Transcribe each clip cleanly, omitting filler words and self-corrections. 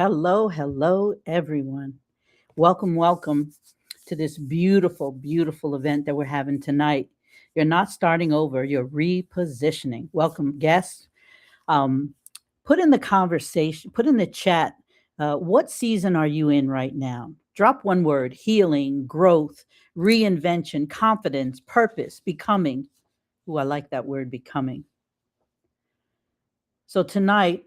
Hello, hello, everyone. Welcome, welcome to this beautiful, beautiful event that we're having tonight. You're not starting over, you're repositioning. Welcome, guests. Um, put in the conversation, put in the chat, what season are you in right now? Drop one word: healing, growth, reinvention, confidence, purpose, becoming. Ooh, I like that word, becoming. So tonight,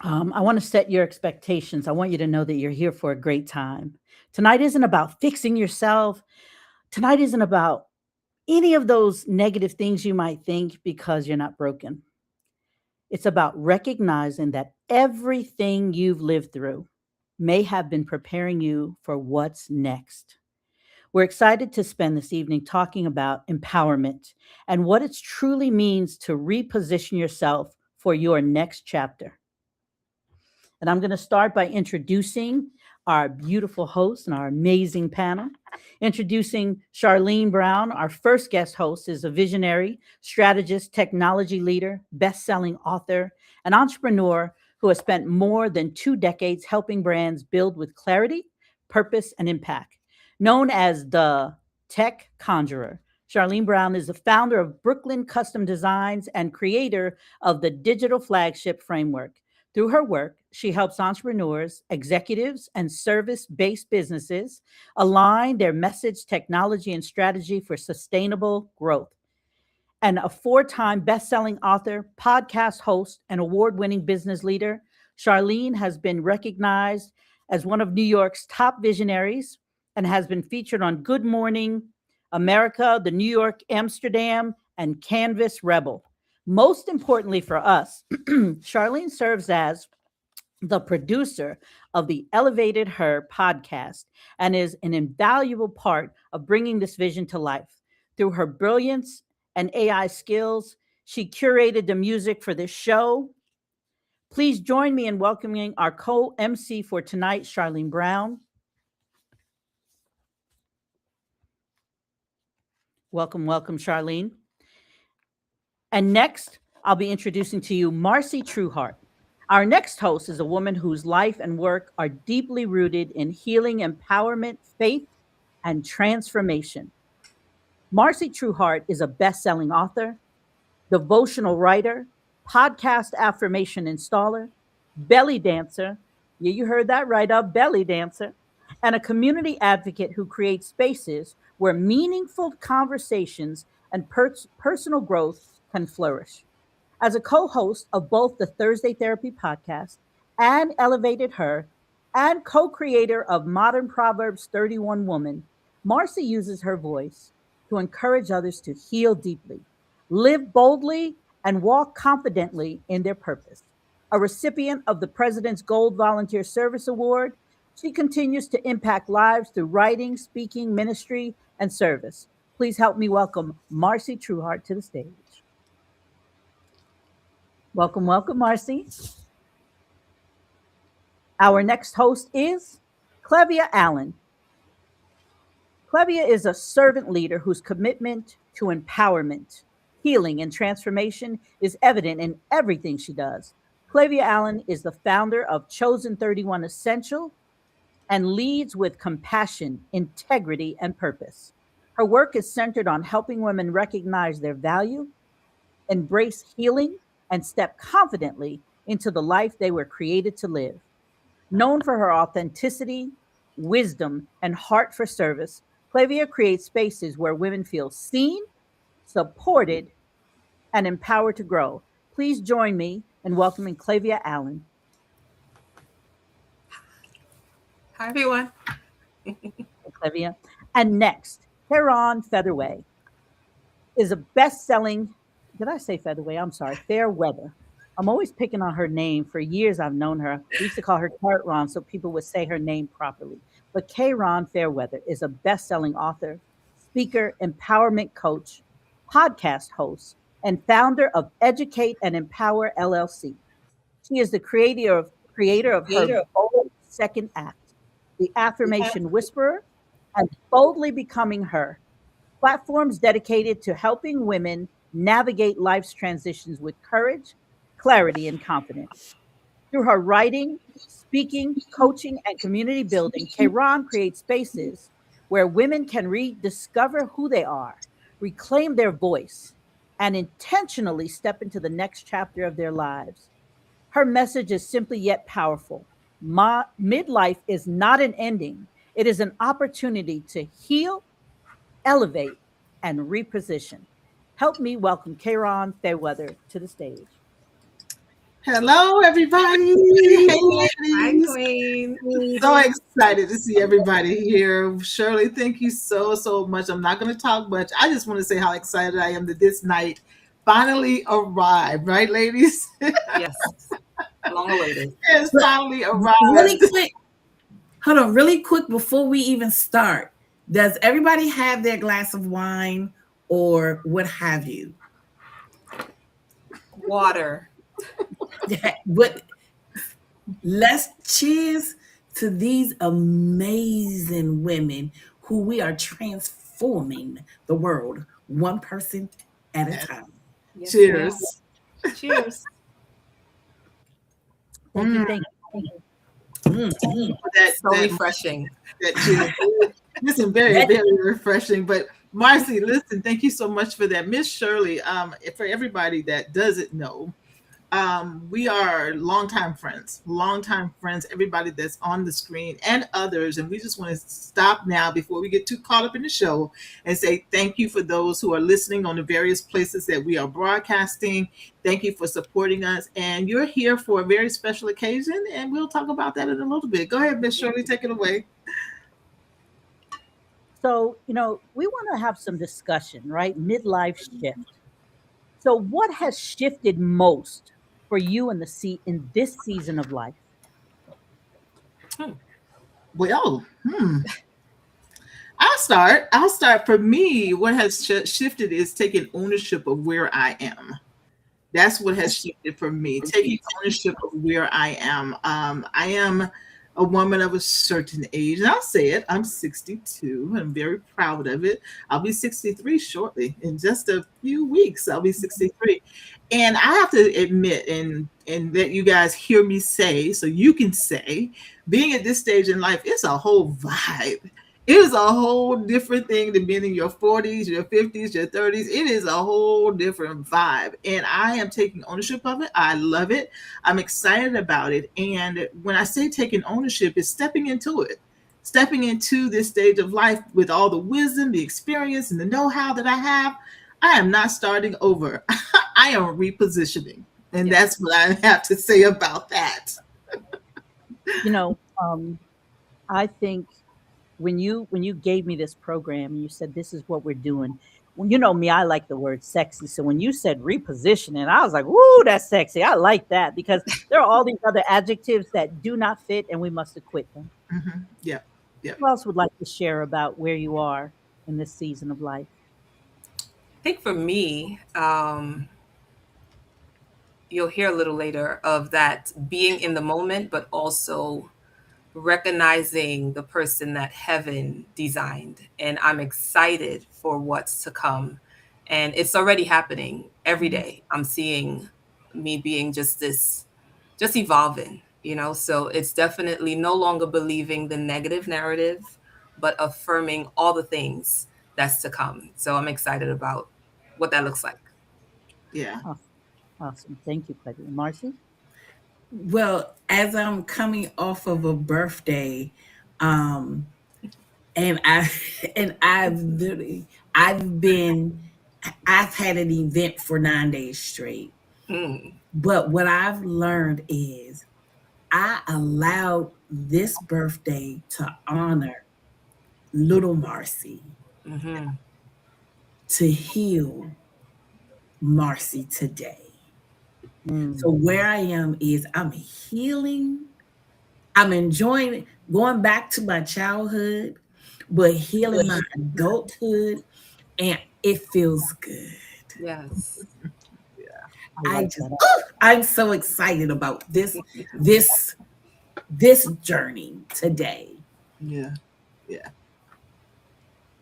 I want to set your expectations. I want you to know that you're here for a great time. Tonight isn't about fixing yourself. Tonight isn't about any of those negative things you might think because you're not broken. It's about recognizing that everything you've lived through may have been preparing you for what's next. We're excited to spend this evening talking about empowerment and what it truly means to reposition yourself for your next chapter. And I'm going to start by introducing our beautiful host and our amazing panel. Introducing Charlene Brown, our first guest host, is a visionary, strategist, technology leader, best-selling author, and entrepreneur who has spent more than 2 decades helping brands build with clarity, purpose, and impact. Known as the Tech Conjurer, Charlene Brown is the founder of Brooklyn Custom Designs and creator of the digital flagship framework. Through her work, she helps entrepreneurs, executives, and service based businesses align their message, technology, and strategy for sustainable growth. And a 4 time best selling author, podcast host, and award winning business leader, Charlene has been recognized as one of New York's top visionaries and has been featured on Good Morning America, the New York Amsterdam, and Canvas Rebel. Most importantly for us, Charlene serves as the producer of the Elevated Her podcast and is an invaluable part of bringing this vision to life. Through her brilliance and AI skills, she curated the music for this show. Please join me in welcoming our co MC for tonight, Charlene Brown. Welcome, welcome, Charlene. And next, I'll be introducing to you Marcy Trueheart. Our next host is a woman whose life and work are deeply rooted in healing, empowerment, faith, and transformation. Marcy Trueheart is a best selling author, devotional writer, podcast affirmation installer, belly dancer. Yeah, you heard that right, a belly dancer, and a community advocate who creates spaces where meaningful conversations and personal growth can flourish. As a co host of both the Thursday Therapy podcast and Elevated Her, and co creator of Modern Proverbs 31 Woman, Marcy uses her voice to encourage others to heal deeply, live boldly, and walk confidently in their purpose. A recipient of the President's Gold Volunteer Service Award, she continues to impact lives through writing, speaking, ministry, and service. Please help me welcome Marcy Trueheart to the stage. Welcome, welcome, Marcy. Our next host is Clevia Allen. Clevia is a servant leader whose commitment to empowerment, healing, and transformation is evident in everything she does. Clevia Allen is the founder of Chosen 31 Essential and leads with compassion, integrity, and purpose. Her work is centered on helping women recognize their value, embrace healing, and step confidently into the life they were created to live. Known for her authenticity, wisdom, and heart for service, Clavia creates spaces where women feel seen, supported, and empowered to grow. Please join me in welcoming Clavia Allen. Hi, everyone. Clavia. And next, Heron Featherway is a best-selling, did I say Featherway? I'm sorry, Fairweather. I'm always picking on her name. For years, I've known her. We used to call her Carrot Ron so people would say her name properly. But Kay Ron Fairweather is a best-selling author, speaker, empowerment coach, podcast host, and founder of Educate and Empower LLC. She is the creator of her bold second act, The Affirmation Whisperer, and Boldly Becoming Her, platforms dedicated to helping women navigate life's transitions with courage, clarity, and confidence. Through her writing, speaking, coaching, and community building, Kron creates spaces where women can rediscover who they are, reclaim their voice, and intentionally step into the next chapter of their lives. Her message is simply yet powerful. Midlife is not an ending, it is an opportunity to heal, elevate, and reposition. Help me welcome Kron Fairweather to the stage. Hello, everybody. Hey, Hi, ladies. Queen. So excited to see everybody here. Shirley, thank you so, so much. I'm not going to talk much. I just want to say how excited I am that this night finally arrived, right, ladies? Yes, long awaited. It's But finally really arrived. quick, hold on, really quick before we even start. Does everybody have their glass of wine or what have you? Water. What let's cheers to these amazing women who we are transforming the world one person at a time. Yes, ma'am. Cheers. Cheers. Thank you. Mm, Thank you. Mm, mm. that, So that, refreshing. that cheers. Listen, very, That- very refreshing. But Marcy, listen, thank you so much for that. Miss Shirley, for everybody that doesn't know, we are longtime friends, everybody that's on the screen and others. And we just want to stop now before we get too caught up in the show and say thank you for those who are listening on the various places that we are broadcasting. Thank you for supporting us. And you're here for a very special occasion, and we'll talk about that in a little bit. Go ahead, Miss Shirley, take it away. So, we want to have some discussion, right? Midlife shift. So, what has shifted most for you in this season of life? Hmm. Well, I'll start. For me, what has shifted is taking ownership of where I am. That's what has shifted for me, taking ownership of where I am. I am a woman of a certain age, and I'll say it. I'm 62. I'm very proud of it. I'll be 63 shortly. In just a few weeks, I'll be 63. And I have to admit, and that you guys hear me say, so you can say, being at this stage in life, it's a whole vibe. It is a whole different thing than being in your 40s, your 50s, your 30s. It is a whole different vibe. And I am taking ownership of it. I love it. I'm excited about it. And when I say taking ownership, it's stepping into it, stepping into this stage of life with all the wisdom, the experience, and the know how that I have. I am not starting over. I am repositioning. And Yes. that's what I have to say about that. You know, I think when you gave me this program and you said this is what we're doing, well, you know me, I like the word sexy. So when you said repositioning, I was like, "Woo, that's sexy." I like that because there are all these other adjectives that do not fit, and we must acquit them. Yep. Yep. Who else would like to share about where you are in this season of life? I think for me, you'll hear a little later of that being in the moment, but also recognizing the person that heaven designed. And I'm excited for what's to come. And it's already happening every Mhm. day. I'm seeing me being just this, just evolving, So it's definitely no longer believing the negative narrative, but affirming all the things that's to come. So I'm excited about what that looks like. Yeah. Awesome. Awesome. Thank you, Cuddy. Marcy? Well, as I'm coming off of a birthday, um, and I and I've had an event for 9 days straight. Mm, But what I've learned is I allowed this birthday to honor little Marcy, hmm to heal Marcy today. So Mm. where I am is I'm healing. I'm enjoying going back to my childhood, but healing my adulthood, and it feels good. Yes. I like that. I'm so excited about this this journey today. Yeah. Yeah.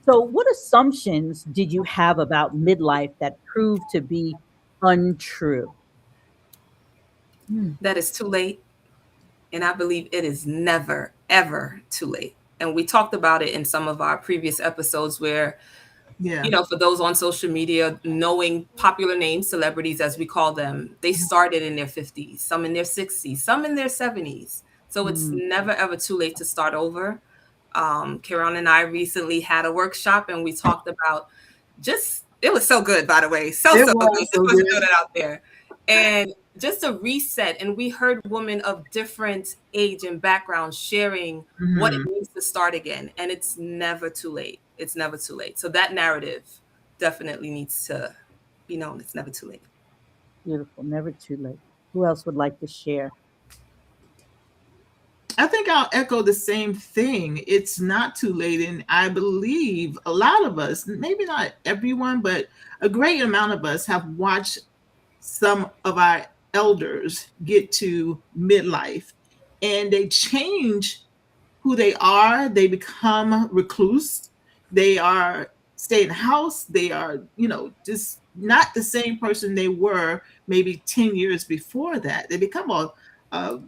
So, what assumptions did you have about midlife that proved to be untrue? Hmm. That is too late. And I believe it is never, ever too late. And we talked about it in some of our previous episodes where, Yeah. for those on social media, knowing popular names, celebrities as we call them, they started in their 50s, some in their 60s, some in their 70s. So it's Mm. never, ever too late to start over. Karen and I recently had a workshop and we talked about it was so good, by the way. So, It so good. was Just so want to good. throw that out there. And just a reset. And we heard women of different age and background sharing what it Mhm. means to start again. And it's never too late. It's never too late. So that narrative definitely needs to be known. It's never too late. Beautiful. Never too late. Who else would like to share? I think I'll echo the same thing. It's not too late. And I believe a lot of us, maybe not everyone, but a great amount of us have watched some of our elders get to midlife and they change who they are. They become recluse. They are stay in the house. They are, just not the same person they were maybe 10 years before that. They become a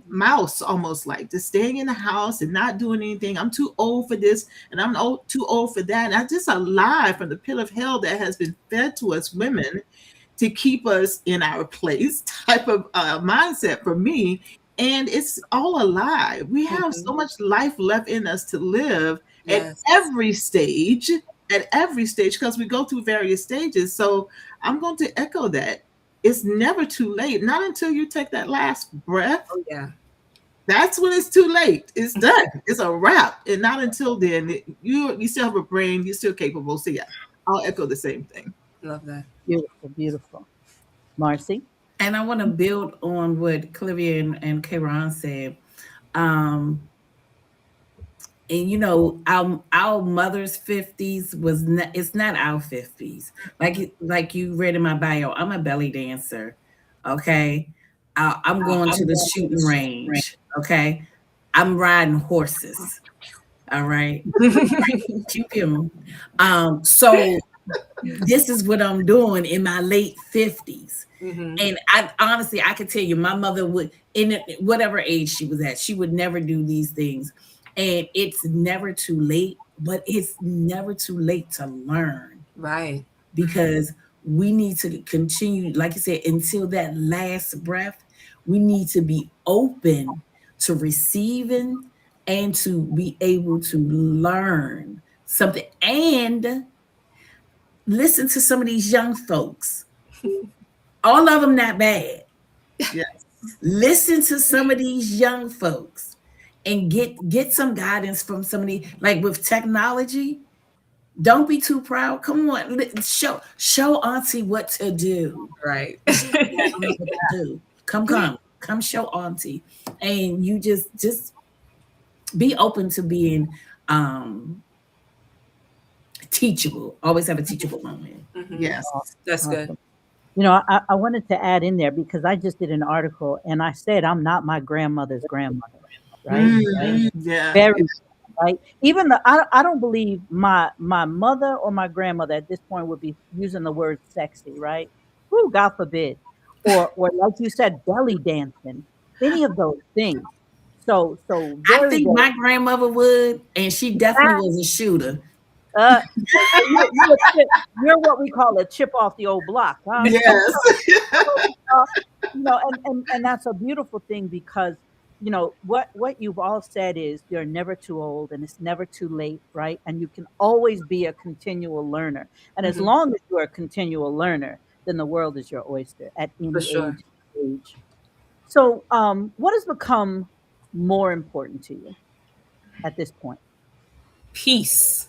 mouse almost, like just staying in the house and not doing anything. I'm too old for this and too old for that. And I just a lie from the pit of hell that has been fed to us women to keep us in our place type of mindset for me. And it's all a lie. We have Mhm. so much life left in us to live at Yes. every stage, because we go through various stages. So I'm going to echo that. It's never too late. Not until you take that last breath. Oh, yeah. That's when it's too late. It's done. It's a wrap. And not until then, you still have a brain. You're still capable. So yeah, I'll echo the same thing. Love that. Beautiful, beautiful. Marcy? And I want to build on what Clivia and Kayron said. Um, and our mother's 50s was not, it's not our 50s. Like you read in my bio, I'm a belly dancer. Okay. I'm going to the shooting range. Okay. I'm riding horses. All right. Pew, pew. So this is what I'm doing in my late 50s. Hmm. And I honestly, I could tell you, my mother would, in whatever age she was at, she would never do these things. And it's never too late, but it's never too late to learn, Right. because we need to continue, like you said, until that last breath. We need to be open to receiving and to be able to learn something and listen to some of these young folks. All of them not bad. Yes. Listen to some of these young folks and get some guidance from somebody, like with technology. Don't be too proud. Come on, show auntie what to do. Right. She don't know what to do. Come show auntie. And you just be open to being teachable. Always have a teachable moment. Hmm. Yes. That's good. Awesome. I wanted to add in there because I just did an article and I said I'm not my grandmother's grandmother, right? Yeah. Very right. Even I don't believe my mother or my grandmother at this point would be using the word sexy, right? Who, God forbid, or like you said, belly dancing, any of those things. So I very think very. my grandmother would, and she definitely was a shooter. So you're what we call a chip off the old block, huh? Yes. Uh, and that's a beautiful thing because what you've all said is you're never too old and it's never too late, right? And you can always be a continual learner. And as Hmm. long as you're a continual learner, then the world is your oyster at For any sure. age. So, what has become more important to you at this point? Peace.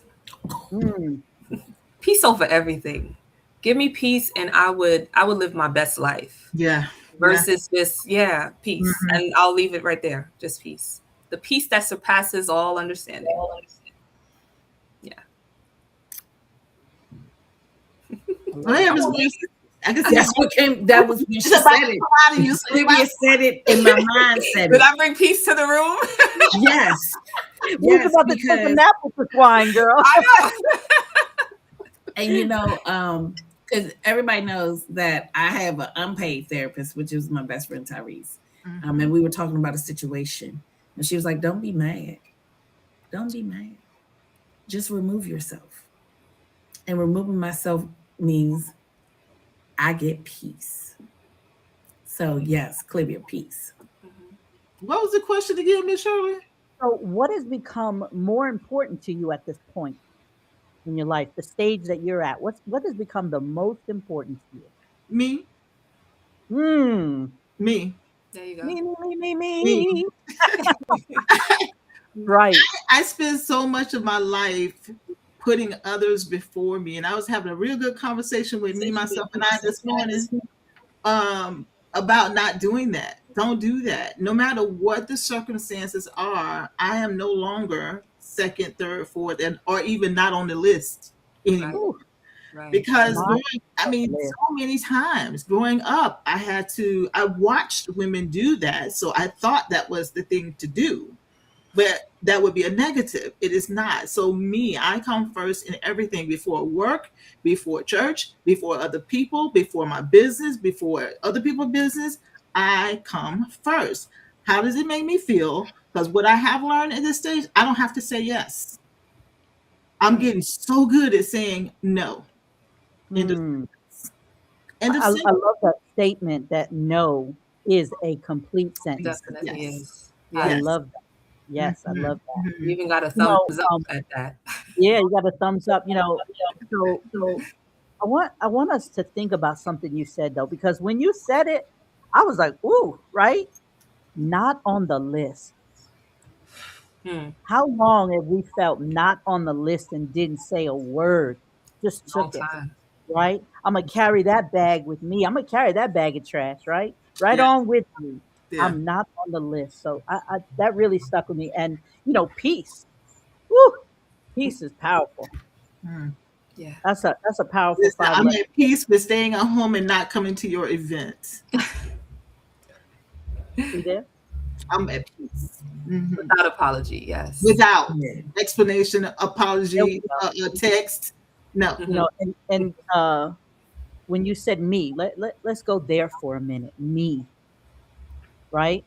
Mm, Peace over everything. Give me peace and I would live my best life Yeah. Yeah. versus just, peace. Mhm. And I'll leave it right there. Just peace. The peace that surpasses all understanding. Yeah. I Oh, love yeah, it. Miss Wilson. I can see That's what came. That was when she it's about said to it. come out of you. Olivia said it, and my mind said Did it. I bring peace to the room? Yes, We was yes, about to take a because nap with the swine girl. I know. and because everybody knows that I have an unpaid therapist, which is my best friend Tyrese, Mhm. And we were talking about a situation, and she was like, "Don't be mad. Don't be mad. Just remove yourself." And removing myself means I get peace. So yes, clear your peace. Mhm. What was the question again, Miss Shirley? So, what has become more important to you at this point in your life, the stage that you're at? What has become the most important to you? Me, Hmm. me, There you go. Me, me, me, me, me. me. Right. I spend so much of my life putting others before me, and I was having a real good conversation with me, myself, and I this morning about not doing that. Don't do that. No matter what the circumstances are, I am no longer second, third, fourth, and or even not on the list Right. anymore. Ooh, Right. Because my growing, I mean, so list. many times growing up, I watched women do that. So I thought that was the thing to do, but that would be a negative. It is not. So me, I come first in everything, before work, before church, before other people, before my business, before other people's business. I come first. How does it make me feel? Because what I have learned in this stage, I don't have to say yes. I'm Mm. getting so good at saying no. End of Hmm. end of I sentence. love that statement that no is a complete sentence. Definitely Yes. is. I Yeah. Yes. love that. Yes, I Mhm. love that. You Mhm. even got a You thumbs know, up at that. yeah, you got a thumbs up. So I want us to think about something you said though, because when you said it, I was like, ooh, right? Not on the list. Hmm. How long have we felt not on the list and didn't say a word? Just Long took it, time. right? I'm gonna carry that bag with me. I'm gonna carry that bag of trash, right? Right Yeah. on with me. Yeah. I'm not on the list. So I that really stuck with me. And peace. Woo, peace is powerful. Mm. Yeah. That's a powerful Listen, five I'm letter. at peace with staying at home and not coming to your events. See there? I'm at peace. Mhm. Without apology. Yes. Without Yeah. explanation, There we apology, go. a text. No. Hmm. And when you said me, let's go there for a minute. Me, right?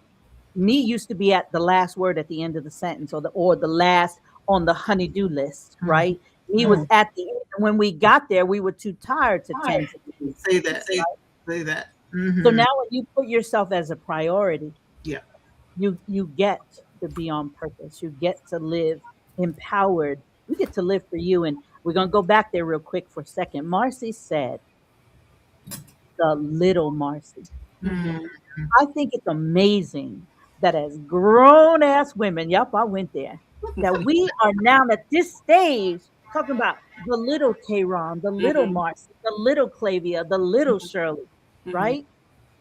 Me used to be at the last word at the end of the sentence, or the last on the honeydew list, Mhm. right? Me was Mhm. at the end. And when we got there, we were too tired to tend to the me. Say that. Say that. So Hmm. now when you put yourself as a priority, Yeah. you get to be on purpose. You get to live empowered. You get to live for you. And we're gonna go back there real quick for a second. Marcy said, the little Marcy. Mhm. Hmm. I think it's amazing that as grown ass women, yep, I went there, that we are now at this stage talking about the little Tehran, the little Hmm. Marcy, the little Clavia, the little Shirley, Hmm. right?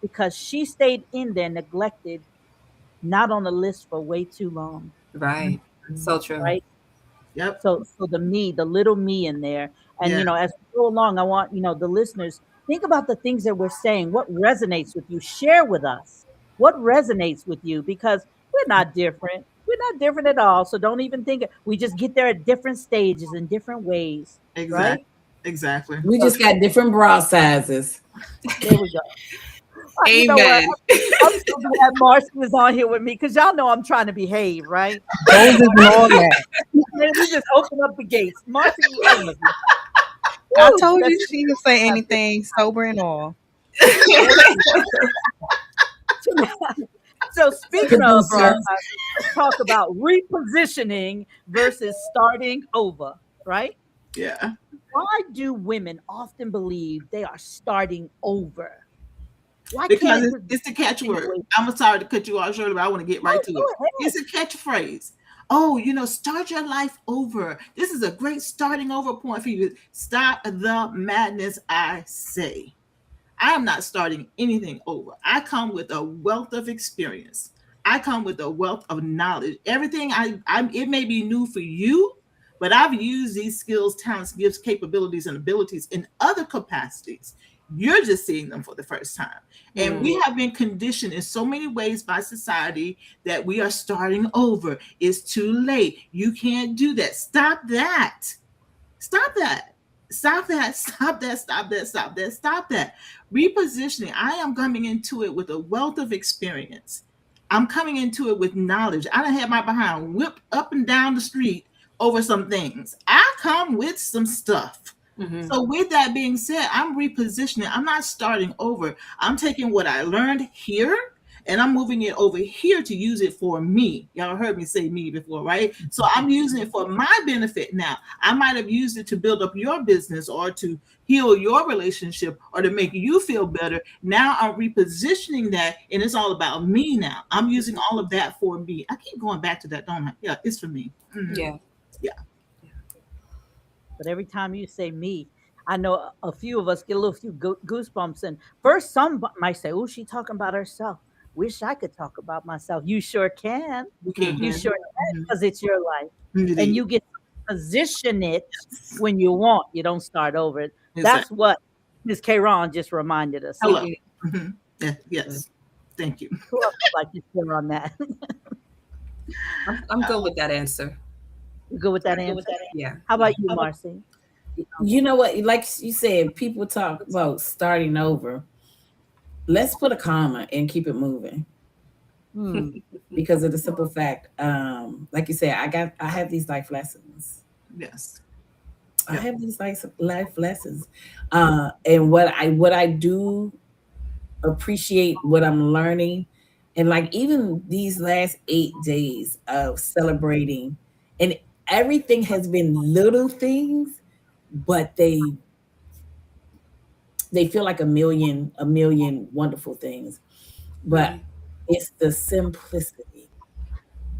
Because she stayed in there, neglected, not on the list for way too long, Right. Mhm. So true. right? Yep. So the me, the little me in there. And Yeah. as we go along, I want, the listeners, think about the things that we're saying. What resonates with you? Share with us. What resonates with you? Because we're not different. We're not different at all. So don't even think it. We just get there at different stages in different ways. Right? Exactly. Exactly. We So just got different bra sizes. there we go. You know what? Amen. I'm so glad Marcy was on here with me because y'all know I'm trying to behave, right? Moses and all that. Man, we just open up the gates. Marcy, oh my God. I Woo, told let's you she didn't say have this. anything sober and all. There we go. So speaking of Producer. let's talk about repositioning versus starting over, right? Yeah. Why do women often believe they are starting over? Why can't Because it it's, just be it's the catchword. continuation? I'm sorry to cut you off, Shirley, but I want to get No, right to go it. ahead. It's a catchphrase. Oh, start your life over. This is a great starting over point for you. Stop the madness, I say. I am not starting anything over. I come with a wealth of experience. I come with a wealth of knowledge. Everything it may be new for you, but I've used these skills, talents, gifts, capabilities, and abilities in other capacities. You're just seeing them for the first time. And Mm. we have been conditioned in so many ways by society that we are starting over. It's too late. You can't do that. Stop that. Stop that. Stop that, stop that, stop that, stop that, stop that. Repositioning. I am coming into it with a wealth of experience. I'm coming into it with knowledge. I done had my behind whipped up and down the street over some things. I come with some stuff. Mm-hmm. So with that being said, I'm repositioning. I'm not starting over. I'm taking what I learned here and I'm moving it over here to use it for me. Y'all heard me say me before, right? So I'm using it for my benefit now. I might have used it to build up your business or to heal your relationship or to make you feel better. Now I'm repositioning that and it's all about me now. I'm using all of that for me. I keep going back to that, don't I? Yeah, it's for me. Mhm. Yeah. Yeah. But every time you say me, I know a few of us get a little few goosebumps. And first, some might say, "Oh, she talking about herself." Wish I could talk about myself. You sure can. You can. You Mhm. sure can Mhm. because it's your life, and Indeed. you get to position it when you want. You don't start over. That's Exactly. what Ms. Kron just reminded us Hello. of. Mhm. Yeah, yes. Thank you. Who else would like to share on that? I'm good with that answer. You good with that answer? Yeah. How about you, Marcy? You know what? Like you said, people talk about starting over. Let's put a comma and keep it moving Hmm. because of the simple fact, like you said, I have these life lessons. Yes. I Yeah. have these life lessons, and what I do appreciate what I'm learning, and like even these last 8 days of celebrating, and everything has been little things, but they feel like a million wonderful things. But Right. it's the simplicity.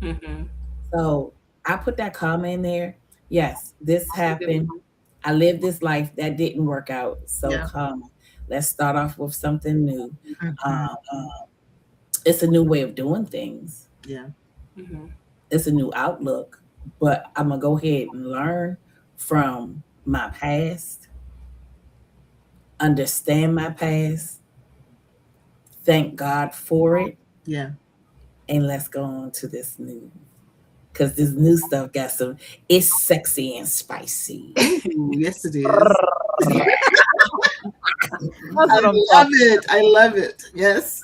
Mm-hmm. So I put that comma in there. Yes, this Keep it happened. moving. I lived this life that didn't work out. So Yeah. comma. Let's start off with something new. Mhm. Uh, it's a new way of doing things. Yeah. Mm-hmm. It's a new outlook. But I'm gonna go ahead and learn from my past, understand my past, thank God for it, Yeah. and let's go on to this new. Because this new stuff got some, it's sexy and spicy. Ooh, yes, it is. That's I what I'm love talking. it. I love it. Yes.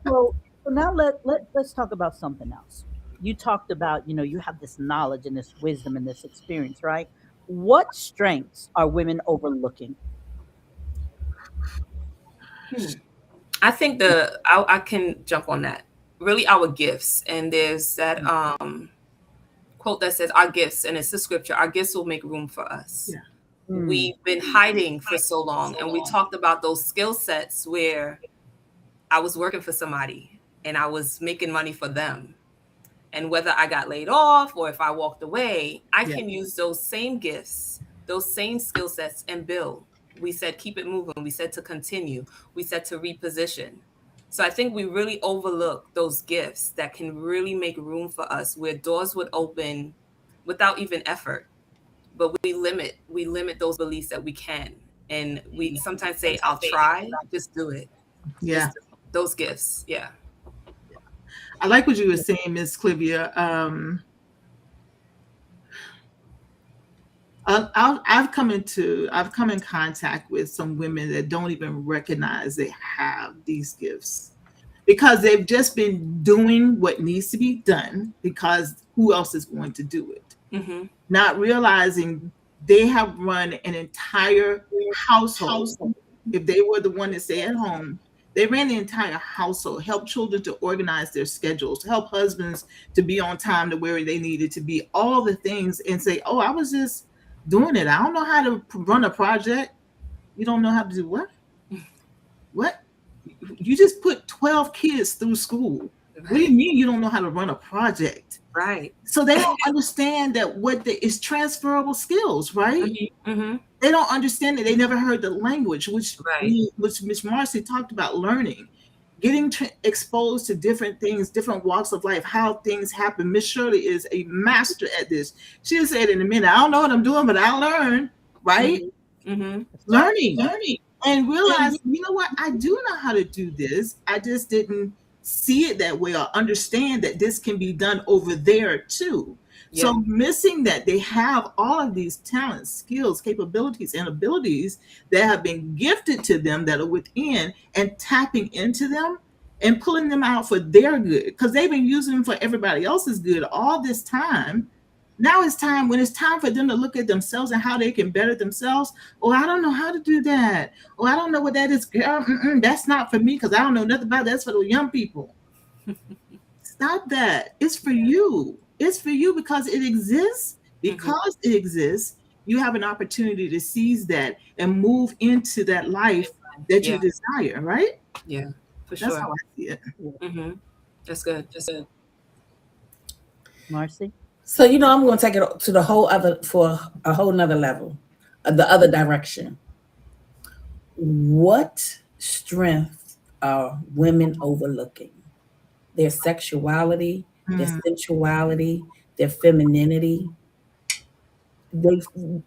So now let's talk about something else. You talked about, you have this knowledge and this wisdom and this experience, right? What strengths are women overlooking? Hmm. I think I can jump on that. Really, our gifts, and there's that quote that says, "Our gifts," and it's the scripture. Our gifts will make room for us. Yeah. Mm, We've been hiding for so long, and we talked about those skill sets where I was working for somebody and I was making money for them. And whether I got laid off or if I walked away, I Yeah. can use those same gifts, those same skill sets and build. We said keep it moving. We said to continue. We said to reposition. So I think we really overlook those gifts that can really make room for us where doors would open without even effort. But we limit those beliefs that we can. And we sometimes say, I'll try, just do it. Yeah. Just those gifts. Yeah. I like what you were saying, Miss Clivia. I've come in contact with some women that don't even recognize they have these gifts because they've just been doing what needs to be done because who else is going to do it? Mm-hmm. Not realizing they have run an entire household. If they were the one to stay at home, they ran the entire household, helped children to organize their schedules, help husbands to be on time to where they needed to be, all the things, and say, oh, I was just doing it. I don't know how to run a project. You don't know how to do what? What? You just put 12 kids through school. What do you mean you don't know how to run a project? Right. So they don't understand that is transferable skills, right? Mm-hmm. They don't understand it. They never heard the language, which Right. Miss Marcy talked about learning, getting exposed to different things, different walks of life, how things happen. Miss Shirley is a master at this. She'll say it in a minute. I don't know what I'm doing, but I'll learn, right? Mm-hmm. Learning, and realize, you know what? I do know how to do this. I just didn't see it that way or understand that this can be done over there too. Yeah. So missing that, they have all of these talents, skills, capabilities, and abilities that have been gifted to them that are within, and tapping into them and pulling them out for their good, because they've been using them for everybody else's good all this time. Now it's time, when it's time for them to look at themselves and how they can better themselves. Oh, I don't know how to do that. Oh, I don't know what that is. Girl, that's not for me because I don't know nothing about that. That's for the young people. Stop that. It's for you. It's for you because it exists. Mhm. Because it exists, you have an opportunity to seize that and move into that life that you Yeah. desire, right? Yeah. For That's sure. how I see it. Hmm. That's good. Marcy? So I'm going to take it to the whole other for a whole nother level, the other direction. What strength are women overlooking? Their sexuality, their Mm, sensuality, their femininity. They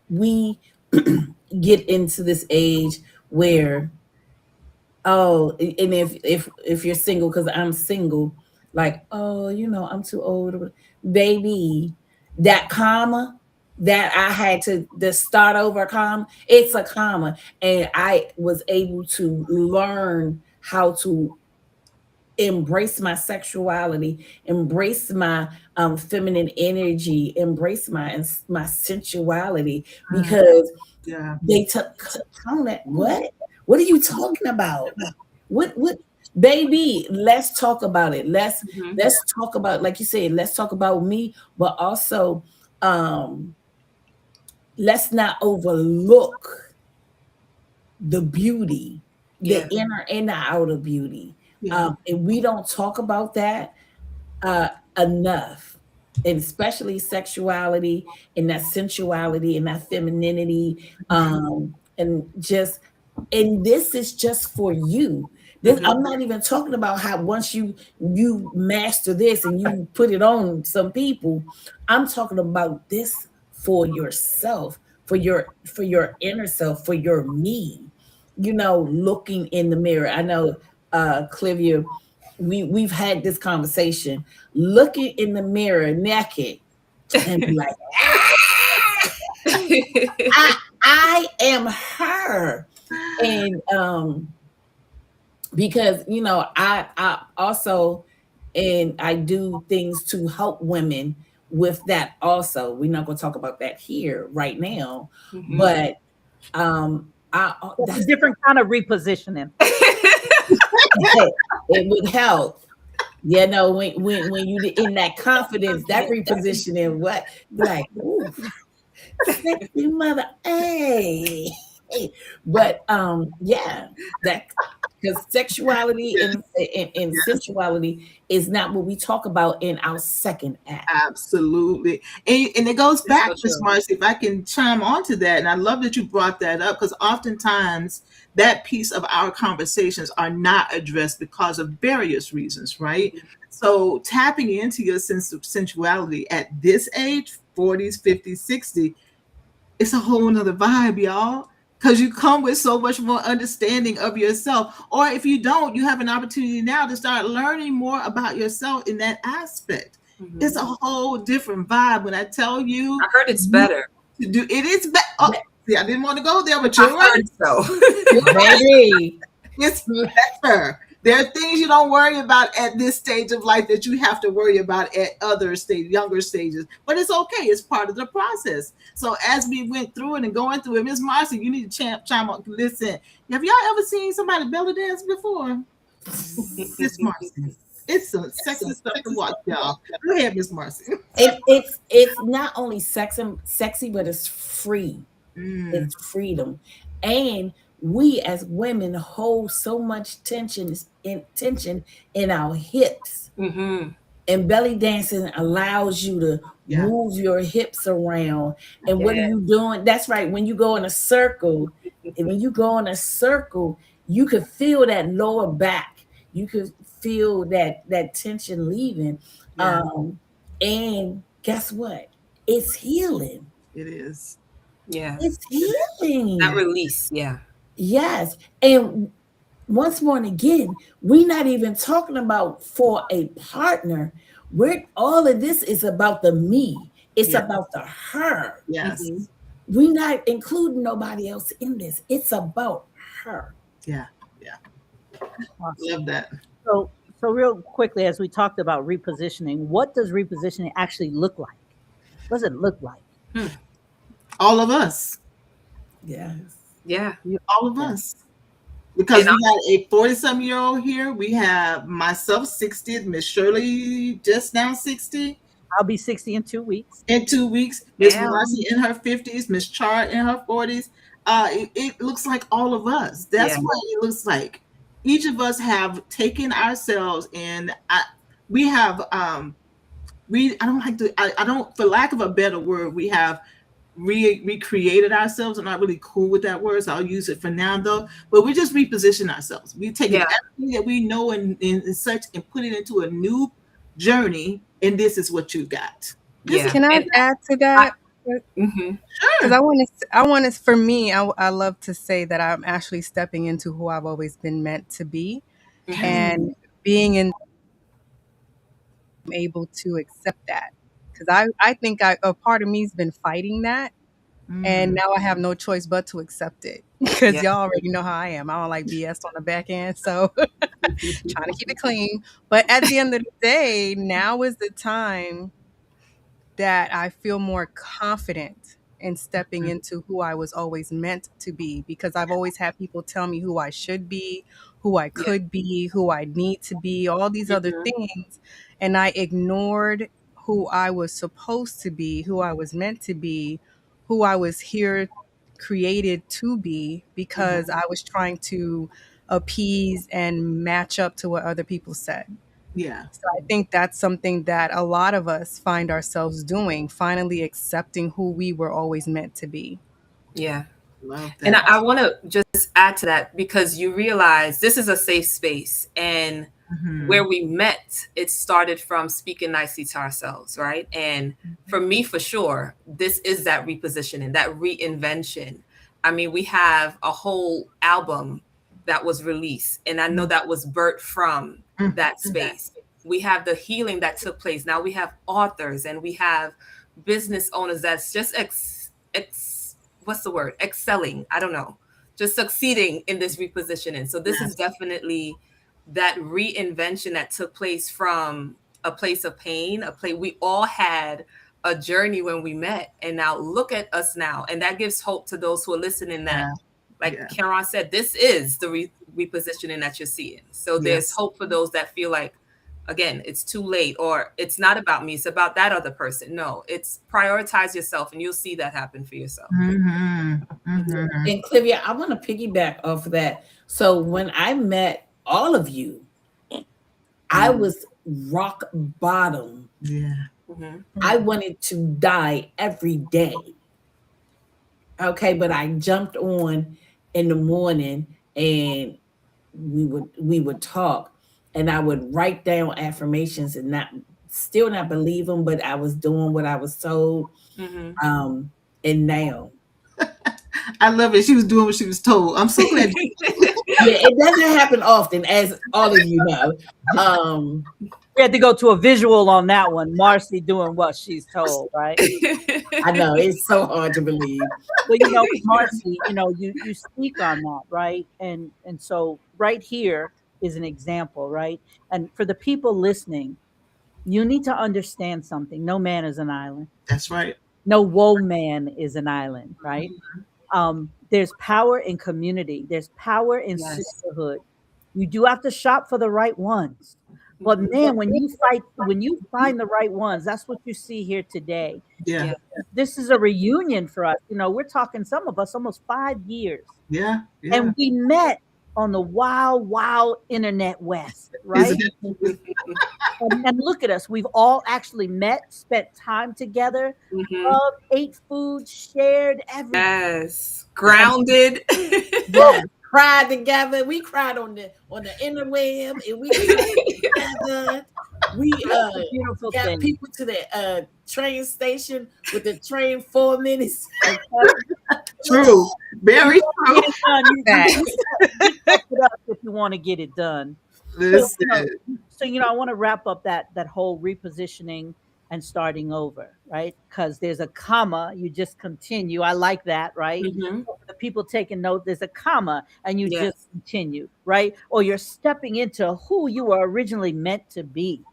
we get into this age where, oh, and if you're single, because I'm single, like, oh, I'm too old, baby. That comma that I had to start over a comma, it's a comma, and I was able to learn how to embrace my sexuality, embrace my feminine energy, embrace my sensuality, mm, because yeah. they took count at what are you talking about? What baby, let's talk about it. let's Hmm. let's talk about, like you said, let's talk about me, but also um let's not overlook the beauty, the Yeah. inner and the outer beauty. Yeah. And we don't talk about that uh, enough, and especially sexuality and that sensuality and that femininity, and this is just for you. This, Hmm. I'm not even talking about how once you master this and you put it on some people. I'm talking about this for yourself, for your inner self, for your me. Looking in the mirror. I know, Clivia, we've had this conversation. Looking in the mirror naked and be like, I I am her. And because I also, and I do things to help women with that also. We're not going to talk about that here right now, Hmm. but I It's a that's different kind of repositioning. it would help. When you in that confidence, that repositioning, what be like, ooh, sexy mother, hey. But yeah, that, because sexuality Yes. and Yes. sensuality is not what we talk about in our second act. Absolutely. And it goes It's back, so Miss true. Marcy, if I can chime onto that. And I love that you brought that up because oftentimes that piece of our conversations are not addressed because of various reasons, right? So tapping into your sense of sensuality at this age, 40s, 50s, 60, it's a whole nother vibe, y'all. Because you come with so much more understanding of yourself. Or if you don't, you have an opportunity now to start learning more about yourself in that aspect. It's Hmm. a whole different vibe. When I tell I you, heard it's you better. to do it is better. Oh, Ba- see, I didn't want to go there, but I you're right. heard so. You're right. Baby. It's better. There are things you don't worry about at this stage of life that you have to worry about at other stage, younger stages. But it's okay. It's part of the process. So as we went through it and going through it, Miss Marcy, you need to chime up. Listen, have y'all ever seen somebody belly dance before? Miss Marcy. It's some sexy stuff to watch, y'all. Go ahead, Miss Marcy. It's not only sexy, but it's free. Mm, It's freedom. And we as women hold so much tension in our hips. Hmm. And belly dancing allows you to yeah, move your hips around. And what are Yeah. you doing? That's right. When you go in a circle, and when you go in a circle, you could feel that lower back. You could feel that tension leaving. yeah, Um, and guess what? It's healing. it is. Yeah. It's That healing. release. Yeah. Yes. And once more and again, we're not even talking about for a partner. We're all of this is about the me. It's Yeah. about the her. Yes. Mhm. We're not including nobody else in this. It's about her. Yeah. Yeah. Awesome. Love that. So real quickly, as we talked about repositioning, what does repositioning actually look like? What does it look like? Hmm. All of us. Yes. Yeah. All of Yeah. us. Because And we got a 40-some-year-old here. We have myself 60, Miss Shirley just now 60 I'll be 60 in 2 weeks. in 2 weeks. Miss damn. Marcy in her 50s, Miss Char in her 40s. It looks like all of us. That's Yeah. what it looks like. Each of us have taken ourselves and we have I don't like to I don't, for lack of a better word, we have recreated ourselves. I'm not really cool with that word, so I'll use it for now though. But we just reposition ourselves. We've taken Yeah. everything that we know and such and put it into a new journey, and this is what you got. This is Yeah. Can I And add to I, that? mhm. Because sure. I want to, for me, I love to say that I'm actually stepping into who I've always been meant to be, Yes. Mhm. and being in able to accept that. Because I think a part of me's been fighting that, and Mm. now I have no choice but to accept it. Because Yeah. y'all already know how I am. I don't like BS on the back end, so trying to keep it clean. But at the end of the day, now is the time that I feel more confident in stepping into who I was always meant to be, because I've always had people tell me who I should be, who I Yeah. could be, who I need to be, all these other Mhm. things. And I ignored who I was supposed to be, who I was meant to be, who I was here created to be, because Mhm. I was trying to appease and match up to what other people said. Yeah. So I think that's something that a lot of us find ourselves doing, finally accepting who we were always meant to be. Yeah. Love And that. I want to just add to that because you realize this is a safe space. And Mhm. where we met, it started from speaking nicely to ourselves, right? And for me, for sure, this is that repositioning, that reinvention. I mean, we have a whole album that was released, and I know that was birthed from Mm. that space. We have the healing that took place. Now we have authors and we have business owners that's just what's the word? Excelling. I don't know. Just succeeding in this repositioning. So this is Yes. definitely that reinvention that took place from a place of pain, a place we all had a journey when we met, and now look at us now, and that gives hope to those who are listening. That, Yeah. like Yeah. Karen said, this is the repositioning that you're seeing. So there's Yes. hope for those that feel like, again, it's too late, or it's not about me, it's about that other person. No, it's prioritize yourself, and you'll see that happen for yourself. Mhm. Mhm. And Clivia, I want to piggyback off of that. So when I met all of you, I was rock bottom. Yeah. Mhm. I wanted to die every day. Okay, but I jumped on in the morning and we would talk, and I would write down affirmations and not still not believe them, but I was doing what I was told. Mhm. Um, and now, I love it. She was doing what she was told. I'm so glad. yeah, it doesn't happen often, as all of you know. Um, We had to go to a visual on that one. Marcy doing what she's told, right? I know it's so hard to believe. Well, Marcy, you speak on that, right? And so right here is an example, right? And for the people listening, you need to understand something. No man is an island. That's right. No woman is an island, right? There's power in community. There's power in Yes. sisterhood. You do have to shop for the right ones. But Mhm. man, when you find the right ones, that's what you see here today. Yeah. Yeah. This is a reunion for us. We're talking some of us almost 5 years. Yeah. Yeah. And we met on the wild, wild internet west, right? Isn't it? And look at us. We've all actually met, spent time together, Mhm. loved, ate food, shared everything. Yes. And Grounded. Yeah, cried together. We cried on the interweb, and we cried together. We that's a beautiful got thing. people to the train station with the train 4 minutes. Okay? True. Very true. Get it done. Facts. You step it up if you want to get it done. So, Listen. I want to wrap up that whole repositioning and starting over, right? Because there's a comma, you just continue. I like that, right? Hmm. So for the people taking note, there's a comma and you just Yes. continue, right? Or you're stepping into who you were originally meant to be,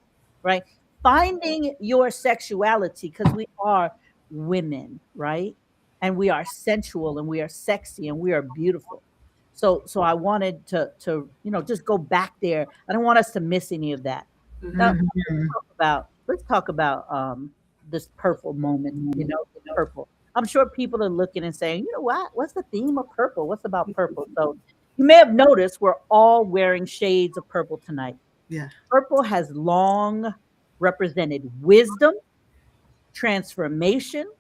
right? Finding your sexuality, because we are women, right? And we are sensual and we are sexy and we are beautiful. So I wanted to just go back there. I don't want us to miss any of that. Now, Hmm. Mhm. let's talk about this purple moment, purple. I'm sure people are looking and saying, you know what? What's the theme of purple? What's about purple? So you may have noticed we're all wearing shades of purple tonight. Yeah. Purple has long represented wisdom, transformation,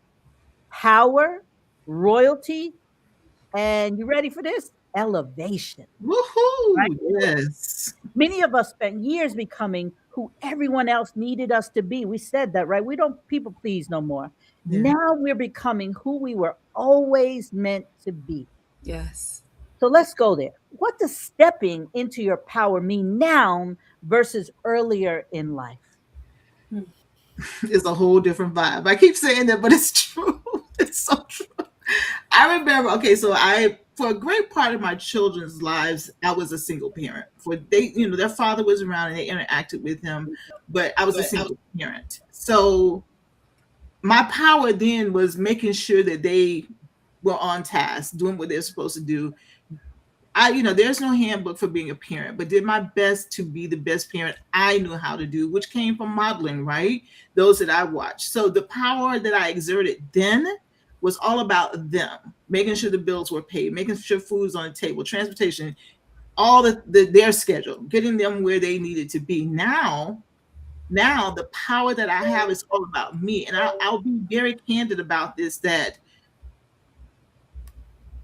power, royalty, and you ready for this? Elevation, right? Woohoo! Yes. Many of us spent years becoming who everyone else needed us to be. We said that, right? We don't people please no more. Yeah. Now we're becoming who we were always meant to be. Yes. So let's go there. What does stepping into your power mean now versus earlier in life? Hmm. It's a whole different vibe. I keep saying that, but it's true. It's so true. I remember, okay, so for a great part of my children's lives, I was a single parent. For their father was around and they interacted with him, but I was a single parent. So my power then was making sure that they were on task, doing what they're supposed to do. There's no handbook for being a parent, but did my best to be the best parent I knew how to do, which came from modeling, right? Those that I watched. So the power that I exerted then was all about them, making sure the bills were paid, making sure food's on the table, transportation, all their schedule, getting them where they needed to be. Now the power that I have is all about me. And I'll be very candid about this, that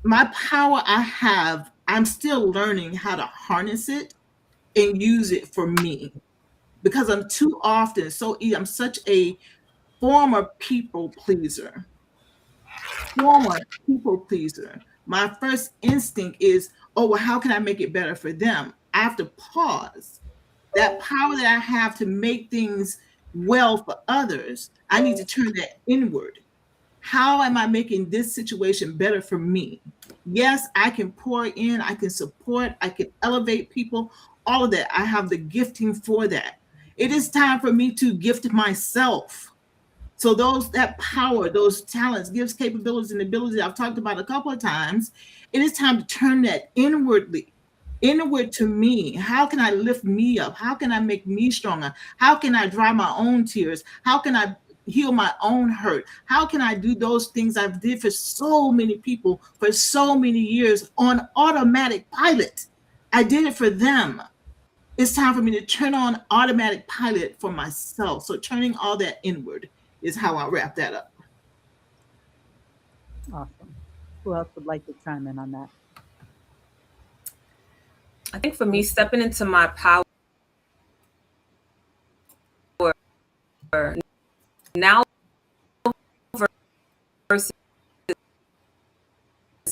my power I have, I'm still learning how to harness it and use it for me, because I'm too often I'm such a former people pleaser. Former people pleaser. My first instinct is, oh, well, how can I make it better for them? I have to pause. That power that I have to make things well for others, I need to turn that inward. How am I making this situation better for me? Yes, I can pour in, I can support, I can elevate people, all of that. I have the gifting for that. It is time for me to gift myself. So that power, those talents, gifts, capabilities, and abilities I've talked about a couple of times, it is time to turn that inward to me. How can I lift me up? How can I make me stronger? How can I dry my own tears? How can I heal my own hurt? How can I do those things I've did for so many people for so many years on automatic pilot? I did it for them. It's time for me to turn on automatic pilot for myself. So turning all that inward is how I wrap that up. Awesome. Who else would like to chime in on that? I think for me, stepping into my power now versus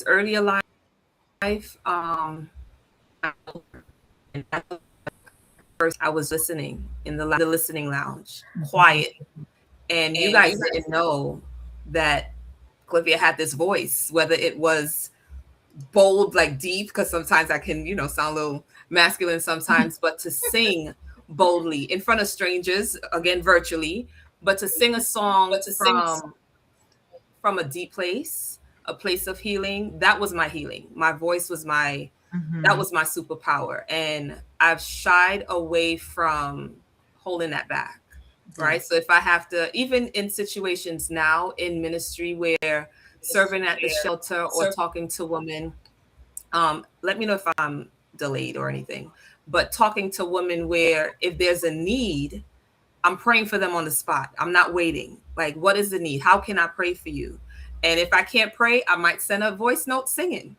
earlier life, first I was listening in the listening lounge, quiet, and you guys didn't know that Clivia had this voice, whether it was bold, like deep, because sometimes I can, sound a little masculine sometimes, but to sing boldly in front of strangers, again, virtually, but to sing a song from a deep place, a place of healing, that was my healing. My voice was that Mhm. was my superpower. And I've shied away from holding that back. Right. Yes. So if I have to, even in situations now in ministry where serving at the shelter or talking to women, let me know if I'm delayed or anything, but talking to women where if there's a need, I'm praying for them on the spot. I'm not waiting. Like, what is the need? How can I pray for you? And if I can't pray, I might send a voice note singing,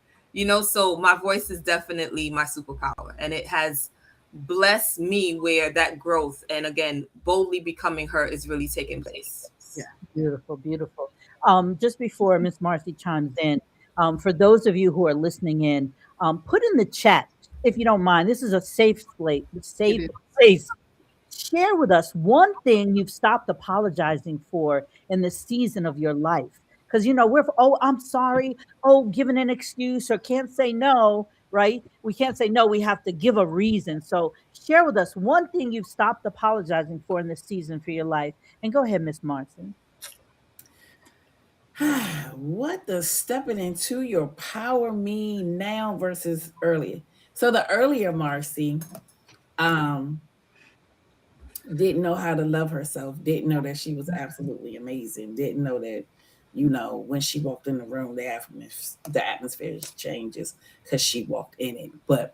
so my voice is definitely my superpower. And it has blessed me where that growth and again, boldly becoming her is really taking place. Yeah. Beautiful, beautiful. Just before Miss Marcy chimes in, for those of you who are listening in, put in the chat if you don't mind. This is a safe place, It safe is. place Share with us one thing you've stopped apologizing for in this season of your life. Because, we're, oh, I'm sorry. Oh, giving an excuse or can't say no, right? We can't say no. We have to give a reason. So share with us one thing you've stopped apologizing for in this season for your life. And go ahead, Miss Marcy. What does stepping into your power mean now versus earlier? So the earlier Marcy, um, didn't know how to love herself, didn't know that she was absolutely amazing, didn't know that, when she walked in the room, the atmosphere changes because she walked in it. But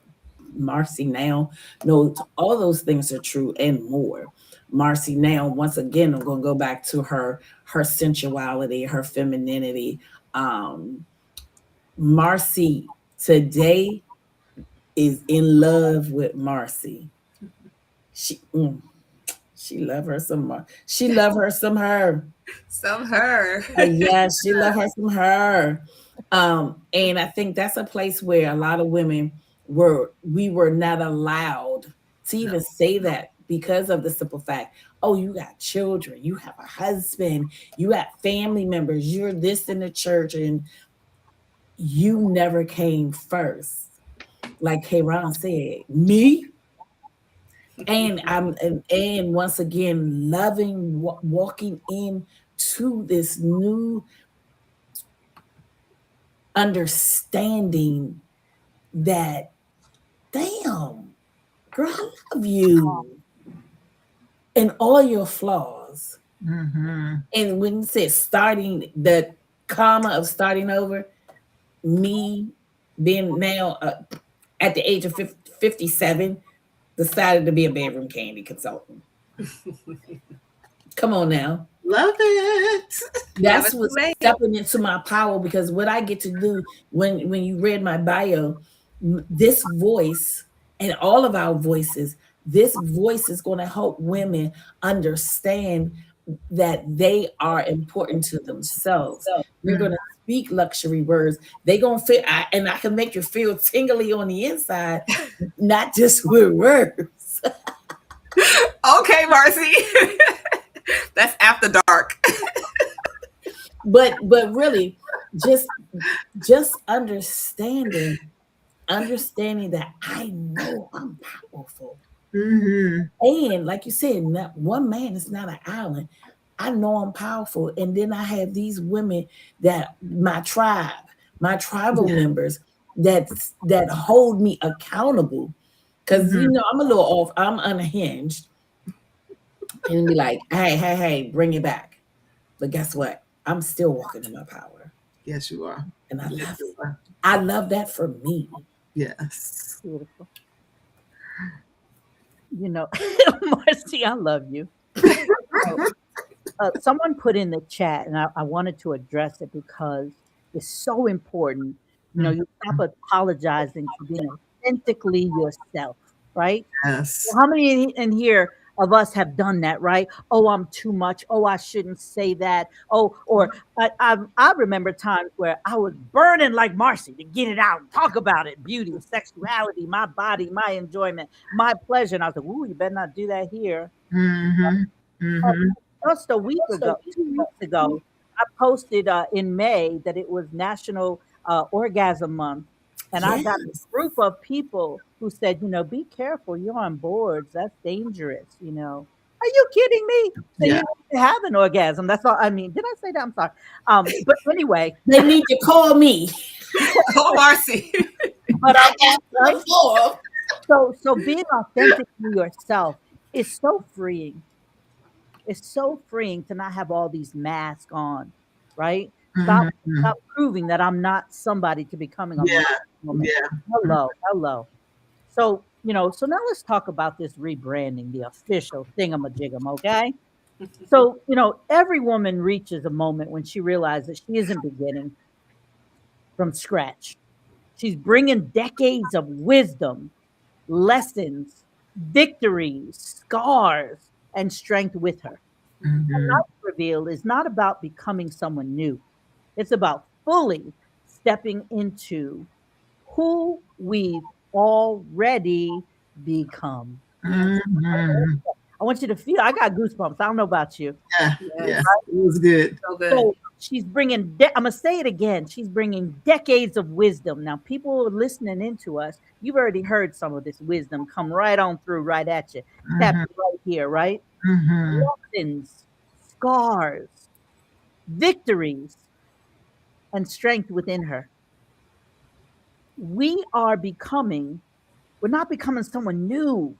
Marcy now knows all those things are true and more. Marcy now, once again, I'm going to go back to her sensuality, her femininity. Um, Marcy today is in love with Marcy. She she love her some more. She love her some her. Some her. Yes, she love her some her. And I think that's a place where a lot of women we were not allowed to No. even say that because of the simple fact, oh, you got children, you have a husband, you got family members, you're this in the church, and you never came first. Like Kayron said, me. And once again loving walking in to this new understanding that, damn, girl, I love you and all your flaws. Mm-hmm. And when you said starting, the comma of starting over, me being now at the age of 57 decided to be a bedroom candy consultant. Come on now. Love it. Never That's too what's late. stepping into my power, because what I get to do when you read my bio, this voice and all of our voices, this voice is going to help women understand that they are important to themselves. We're going to speak luxury words. They going to feel, and I can make you feel tingly on the inside, not just with words. Okay, Marcy. That's after dark. But really, just understanding that I know I'm powerful. Mm-hmm. And like you said, not one man is not an island. I know I'm powerful. And then I have these women that my tribal Yeah. members that hold me accountable. Cause Mm-hmm. I'm a little off, I'm unhinged. And be like, hey, bring it back. But guess what? I'm still walking in my power. Yes, you are. And I Yes, love you it. are. I love that for me. Yes. Beautiful. Marcy, I love you. So, someone put in the chat, and I wanted to address it because it's so important. You stop Mhm. apologizing for being authentically yourself, right? Yes. How many in here of us have done that, right? Oh, I'm too much. Oh, I shouldn't say that. Oh, or I remember times where I was burning like Marcy to get it out and talk about it, beauty, sexuality, my body, my enjoyment, my pleasure. And I was like, ooh, you better not do that here. Mm-hmm. Uh, Mm-hmm. just a week ago, 2 weeks ago, I posted in May that it was National Orgasm Month. And I got Yes. a group of people who said, be careful, you're on boards. That's dangerous. Are you kidding me? So you Yeah. need to have an orgasm. That's all. I mean, did I say that? I'm sorry. But anyway, They need to call me. Call Marcy. but I got the form. so being authentic to yourself is so freeing. It's so freeing to not have all these masks on, right? Stop Mm-hmm. stop proving that I'm not somebody to becoming a Yeah. woman. Yeah. Hello, hello. So now let's talk about this rebranding, the official thingamajigam, okay? So, every woman reaches a moment when she realizes she isn't beginning from scratch. She's bringing decades of wisdom, lessons, victories, scars, and strength with her. Mm-hmm. Reveal is not about becoming someone new. It's about fully stepping into who we've already become. Mm-hmm. I want you to feel. I got goosebumps. I don't know about you. Yeah, yeah, Yes. it was good. So good. So she's bringing. I'm gonna say it again. She's bringing decades of wisdom. Now, people listening into us, you've already heard some of this wisdom come right on through, right at you. Tap Hmm. you right here, right? Hmm. Lessons, scars, victories, and strength within her. We are becoming. We're not becoming someone new,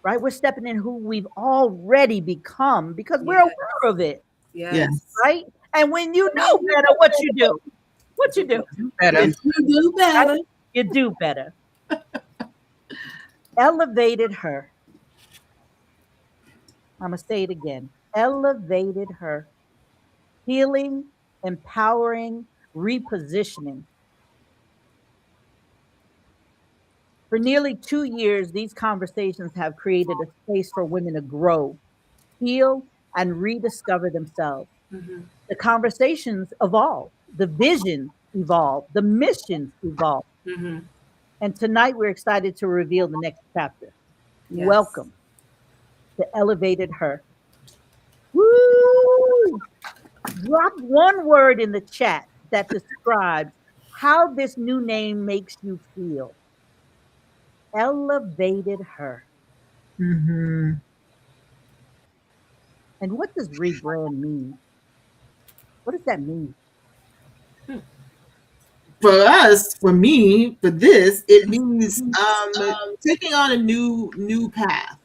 right? We're stepping in who we've already become because we're Yes. aware of it, Yeah. Yes. right? And when you know better, what you do? What you do? Better. Yes, you do Right? better. You do better. Elevated her. I'm going to say it again. Elevated her. Healing, empowering, repositioning. For nearly 2 years, these conversations have created a space for women to grow, heal, and rediscover themselves. Hmm. The conversations evolve, the vision evolve, the missions evolve. Hmm. And tonight we're excited to reveal the next chapter. Yes. Welcome to Elevated Her. Woo! Drop one word in the chat that describes how this new name makes you feel. Elevated Her. Hmm. And what does rebrand mean? What does that mean? For us, for me, for this, it means taking on a new path.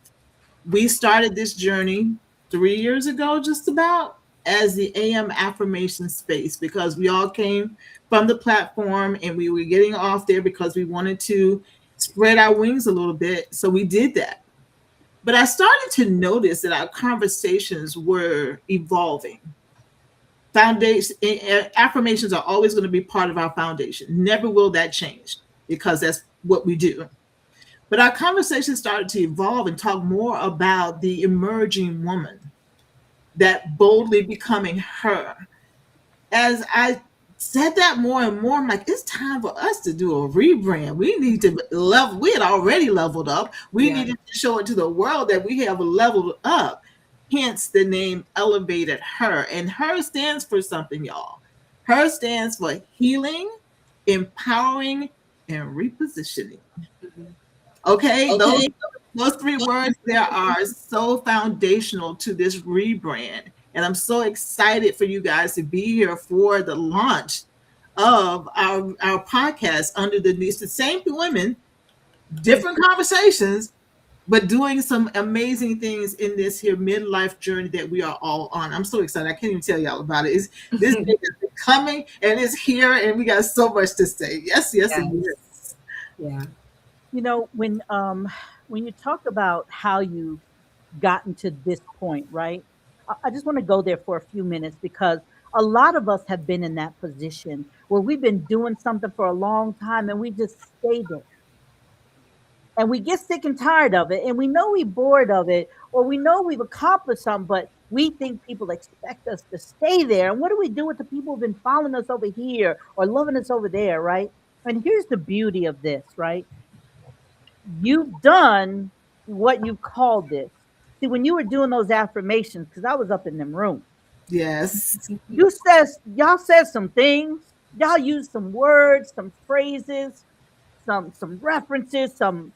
We started this journey 3 years ago, just about, as the AM affirmation space, because we all came from the platform and we were getting off there because we wanted to spread our wings a little bit. So we did that. But I started to notice that our conversations were evolving. Foundation affirmations are always going to be part of our foundation. Never will that change because that's what we do. But our conversation started to evolve and talk more about the emerging woman, that boldly becoming her. As I said that more and more, I'm like, it's time for us to do a rebrand. We need to level. We had already leveled up. We Yeah. needed to show it to the world that we have leveled up. Hence the name Elevated Her. And her stands for something, y'all. Her stands for healing, empowering, and repositioning. Hmm. Okay, those three words there are so foundational to this rebrand. And I'm so excited for you guys to be here for the launch of our podcast under the same women, different conversations, but doing some amazing things in this here midlife journey that we are all on. I'm so excited. I can't even tell y'all about it. This day is coming and it's here, and we got so much to say. Yes, yes, and Yes. yes. Yeah. You know, when you talk about how you gotten to this point, right? I just want to go there for a few minutes because a lot of us have been in that position where we've been doing something for a long time and we just stay there. And we get sick and tired of it and we know we're bored of it or we know we've accomplished something, but we think people expect us to stay there. And what do we do with the people who've been following us over here or loving us over there, right? And here's the beauty of this, right? You've done what you called this. See, when you were doing those affirmations, because I was up in them rooms, Yes. y'all said some things, y'all used some words, some phrases, some references, some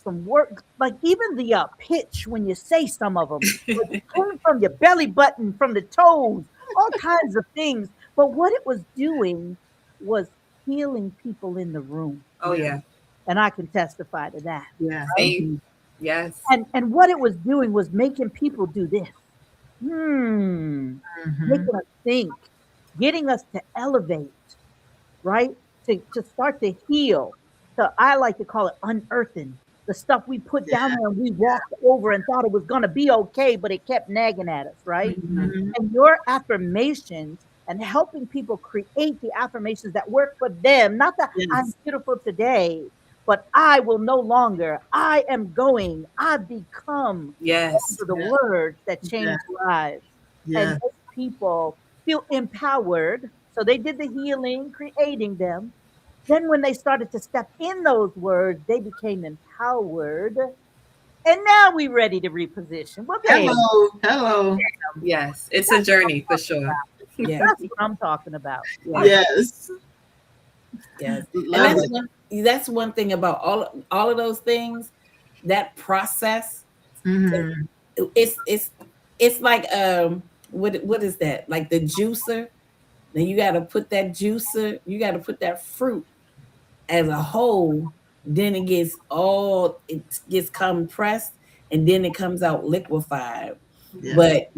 work, like even the pitch when you say some of them, like it came from your belly button, from the toes, all kinds of things. But what it was doing was healing people in the room, Oh yeah. and I can testify to that. Yeah. Right? Same. Yes. And what it was doing was making people do this. Mhm. Making us think, getting us to elevate, right? To start to heal. So I like to call it unearthing the stuff we put down Yeah. there and we walked over and thought it was going to be okay, but it kept nagging at us, right? Hmm. Mhm. And your affirmations and helping people create the affirmations that work for them, not that I'm Yes. beautiful today, but I will no longer, I am going, I become. Yes. Those are the Yeah. words that Yeah. change lives and Yeah. make people feel empowered. So they did the healing, creating them. Then when they started to step in those words, they became empowered And now we ready to reposition. Well, there. Hello, hello. Yes, it's a journey for sure. Yeah. That's what I'm talking about. Yes. Yes, Yes. And love it. that's one thing about all of those things, that process. Mhm. It's like what is that? Like the juicer. Then you gotta put that juicer, you gotta put that fruit as a whole, then it gets compressed and then it comes out liquefied. Yes, But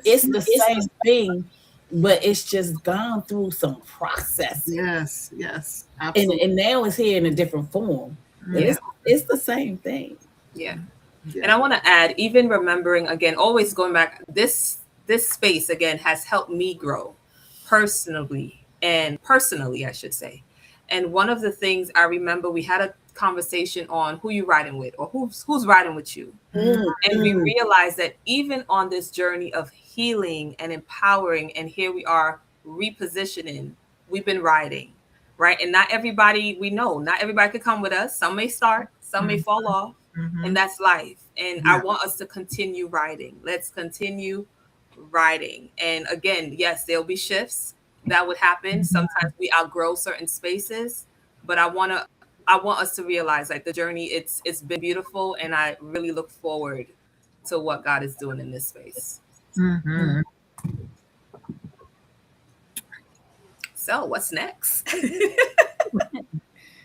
it's the same thing, but it's just gone through some processing. yes, yes, And absolutely. and now it's here in a different form. But Yeah. it's the same thing. Yeah. And Yeah. I want to add, even remembering again, always going back, this space again has helped me grow personally, I should say. And one of the things I remember, we had a conversation on who you riding with, or who's riding with you. Mhm. And we Mm. realized that even on this journey of healing and empowering, and here we are repositioning, we've been riding, right? And not everybody, we know, not everybody could come with us. Some may start, some may fall off, and Mhm. that's life. And I Yeah. want us to continue riding. Let's continue riding. And again, yes, there'll be shifts that would happen. Sometimes we outgrow certain spaces, but I want us to realize, like, the journey, it's been beautiful, and I really look forward to what God is doing in this space. Mhm. So what's next?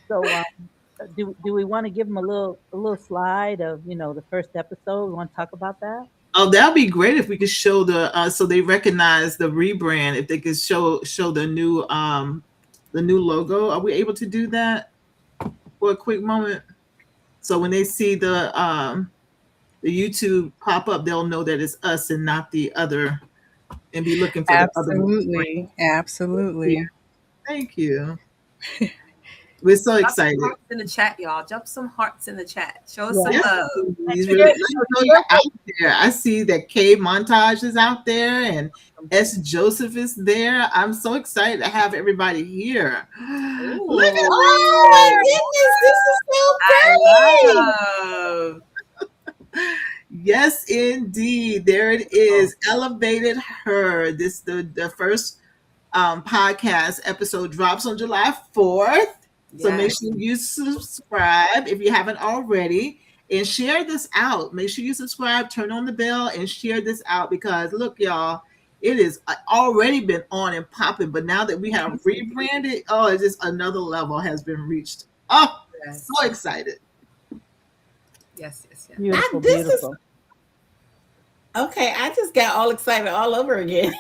So, do we want to give them a little slide of the first episode? We want to talk about that. Oh, that'd be great if we could show so they recognize the rebrand. If they could show the new logo. Are we able to do that for a quick moment? So when they see the YouTube pop up, they'll know that it's us and not the other, and be looking for the other. Absolutely. Yeah, Absolutely. thank you. We're so Drop some excited. hearts in the chat, y'all. Drop some hearts in the chat. Show us Yeah. some Yes, love. please. And Let share, me know you're out there. I see that K Montage is out there and S Joseph is there. I'm so excited to have everybody here. Look at Oh my Ooh, goodness, this is so pretty. I love. yes, indeed. There it is. Elevated Her. This the first podcast episode drops on July 4th. So make Yes. sure you subscribe if you haven't already, and share this out. Make sure you subscribe, turn on the bell, and share this out, because look, y'all, it is already been on and popping, but now that we have rebranded, oh, it's just another level has been reached. Oh, Yes. so excited. Yes. Yes. Yes. Beautiful, This is beautiful. okay. I just got all excited all over again.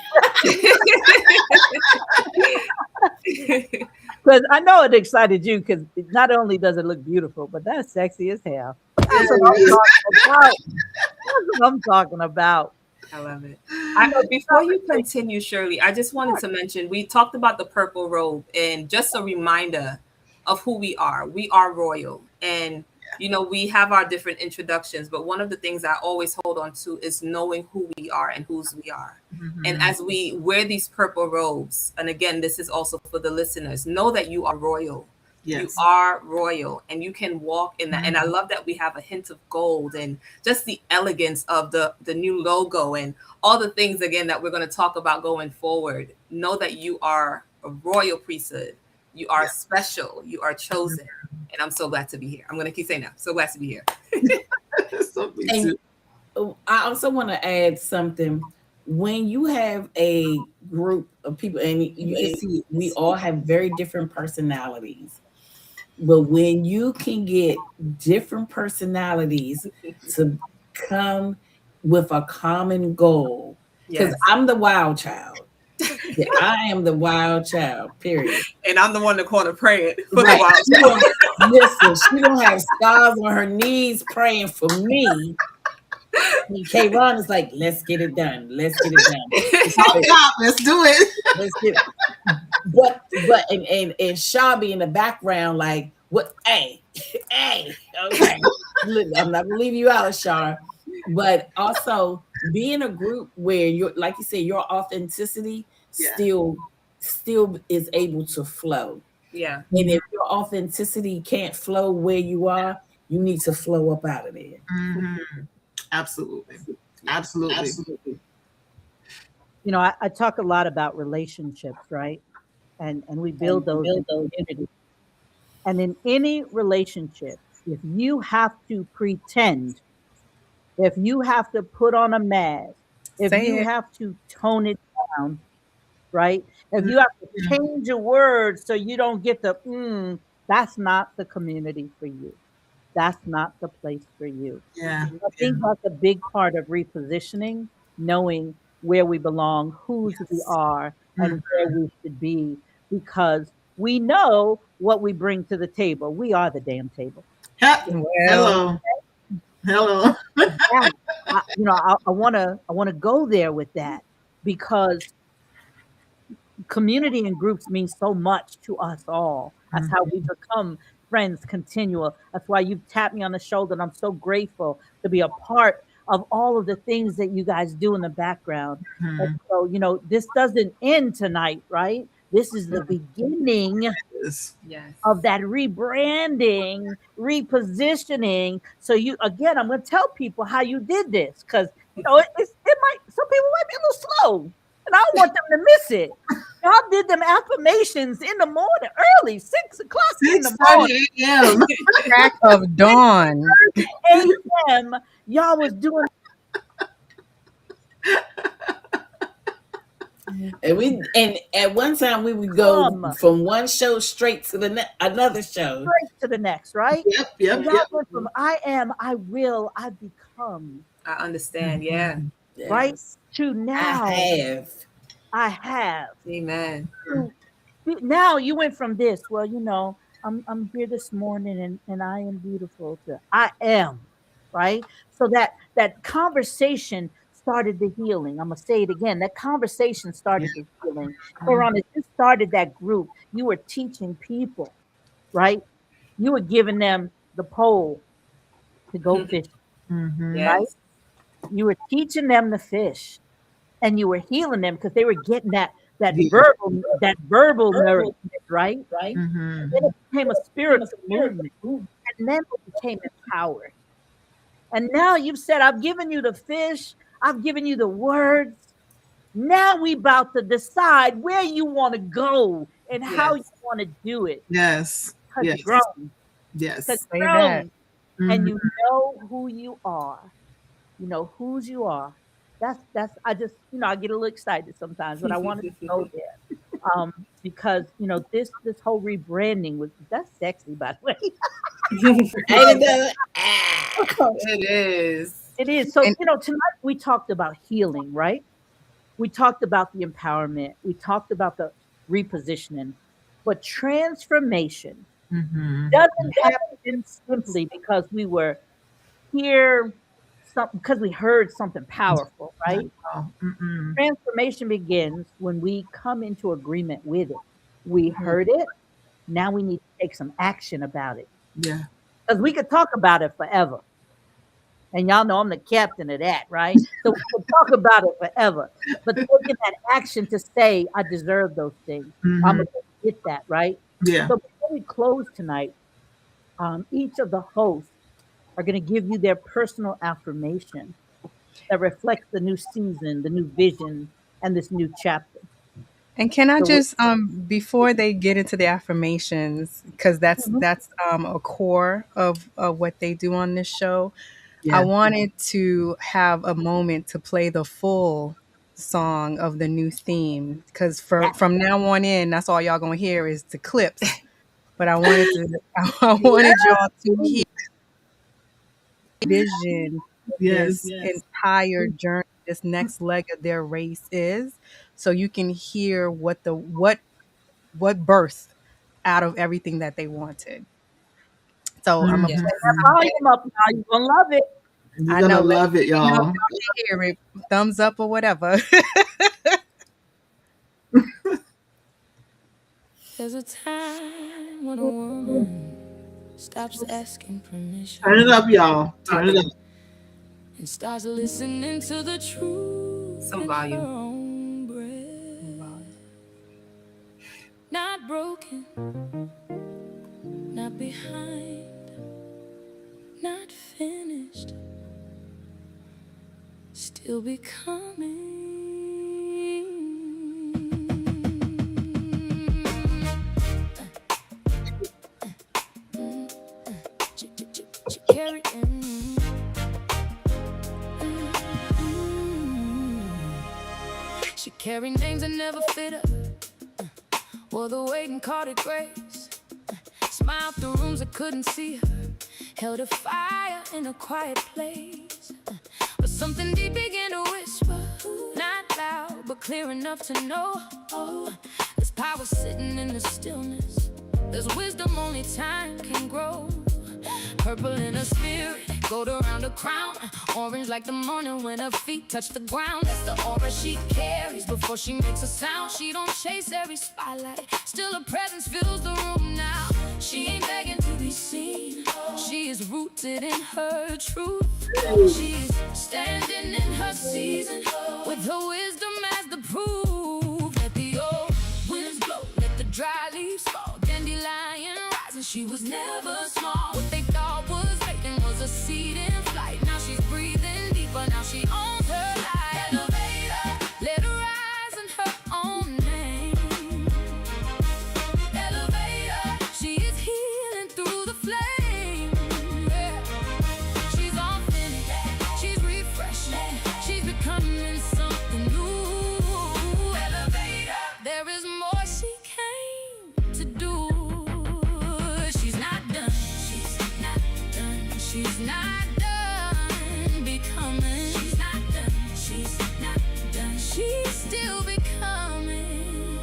Because I know it excited you. Because not only does it look beautiful, but that's sexy as hell. That's what I'm Yes. talking about. That's what I'm talking about. I love it. You know, Before you continue, Shirley, I just wanted to mention, we talked about the purple robe, and just a reminder of who we are. We are royal, and we have our different introductions, but one of the things I always hold on to is knowing who we are and whose we are. And Mhm. as we wear these purple robes, and again, this is also for the listeners, know that you are royal. You Yes. are royal, and you can walk in that. And I love that we have a hint of gold, and just the elegance of the new logo, and all the things again that we're going to talk about going forward. Know that you are a royal priesthood. You are Yeah. special. You are chosen. And I'm so glad to be here. I'm going to keep saying that. So glad to be here. So me And too. I also want to add something. When you have a group of people, and you can see we all have very different personalities, but when you can get different personalities to come with a common goal, because Yes. I'm the wild child. Yeah, I am the wild child, period. And I'm the one in the corner praying for the Right. wild She child. don't, listen, she don't have scars on her knees praying for me. And K Ron is like, let's get it done. Let's get it done. Stop. Let's do it. Let's get it. But and Shaw be in the background like, what? Hey, hey, okay. Look, I'm not gonna leave you out, Shaw. But also be in a group where you're, like you said, your authenticity Yeah. still is able to flow. Yeah. And if your authenticity can't flow where you are, You need to flow up out of there. Hmm. Absolutely. Absolutely. You know, I talk a lot about relationships, right? And we build those in community. And in any relationship, if you have to pretend, if you have to put on a mask, if Say you it. have to tone it down, right? If you have to Mhm. change a word so you don't get the that's not the community for you. That's not the place for you. Yeah. I Yeah. think that's a big part of repositioning, knowing where we belong, whose we Yes. are, and Mhm. where we should be, because we know what we bring to the table. We are the damn table. Well, Hello. Hello. Yeah, I want to go there with that because community and groups mean so much to us all. That's how we become friends continual. That's why you tapped me on the shoulder, and I'm so grateful to be a part of all of the things that you guys do in the background. And Mhm. so, this doesn't end tonight, right? This is the beginning Yes. Yes. of that rebranding, repositioning. So you again, I'm going to tell people how you did this because it might some people might be a little slow, and I don't want them to miss it. Y'all did them affirmations in the morning, early 6 o'clock in the morning, 6:30 a.m. crack of dawn. 6:30 a.m. Y'all was doing And at one time we would go them from one show straight to another show. straight to the next, right? Yep. So Yep. y'all Yep. went from I am, I will, I become, I understand. Yeah. right, Yes, to I now have. I have. Amen. So now you went from this, well, I'm here this morning and I am beautiful to I am, right? So that conversation started the healing. I'm gonna say it again. That conversation Yeah. started the healing. Quran, as you started that group, you were teaching people, right? You were giving them the pole to go fish, Mm-hmm. right? Yes. You were teaching them to fish and you were healing them because they were getting that Yeah. verbal nourishment, right? Mm-hmm. Then it became a spiritual movement, and then it became empowered. And now you've said, I've given you the fish, I've given you the words. Now we about to decide where you want to go and how you Yes. want to do it. Yes. Because you're Yes. grown. Because Yes. Say you're that. grown and Mhm. you know who you are. You know whose you are. That's I just, I get a little excited sometimes, but I wanted to go there. Because this whole rebranding was that's sexy by the way. Ain't it though? Ah. It is. It is. So, And tonight we talked about healing, right? We talked about the empowerment. We talked about the repositioning. But transformation Mhm. doesn't happen simply because we were here, because we heard something powerful, Not right? at all. Mm-mm. Transformation begins when we come into agreement with it. We heard it. Now we need to take some action about it. Yeah. Because we could talk about it forever. And y'all know I'm the captain of that, right? So we can talk about it forever. But taking that action to say, I deserve those things. I'm Mhm. going to get that, right? Yeah. So before we close tonight, each of the hosts are going to give you their personal affirmation that reflects the new season, the new vision, and this new chapter. and can I So, just before they get into the affirmations, because that's mhm, that's a core of what they do on this show. I Yeah. wanted to have a moment to play the full song of the new theme because yeah, from now on in, that's all y'all gonna hear is the clips. But I wanted to, I wanted Yeah. y'all to hear vision Yes. this entire journey, this next leg of their race is, so you can hear what birth out of everything that they wanted. So I'm gonna Mhm. Yes. play. volume up now. You're going to love it. You're I gonna know. Let love it, me know if y'all. y'all can hear it. Thumbs up or whatever. There's a time when a woman stops asking Turn it permission up, y'all. Turn it up. and starts listening to the truth Some in her volume. own breath. Not broken, not behind, not finished, still becoming. Carry She carried names that never fit her. Wore the weight and caught it grace. Smiled through rooms that couldn't see her. Held a fire in a quiet place. But something deep began to whisper. Not loud, but clear enough to know. There's power sitting in the stillness. There's wisdom only time can grow. Purple in her spirit, gold around her crown. Orange like the morning when her feet touch the ground. That's the aura she carries before she makes a sound. She don't chase every spotlight, still her presence fills the room now. She ain't begging to be seen, she is rooted in her truth. She's standing in her season, with her wisdom as the proof. Let the old winds blow, let the dry leaves fall. Dandelion rising, she was never small. What they thought was vacant was a seed in flight. Now she's breathing deeper, now she owns her life. Elevate her, let her rise in her own name. Elevate her, she is healing through the flame. Yeah. She's on finish, she's refreshing, she's becoming something new. Elevate her, there is more she came to do. She's not done, she's not done, she's not done becoming. She's not done, she's not done, she's still becoming.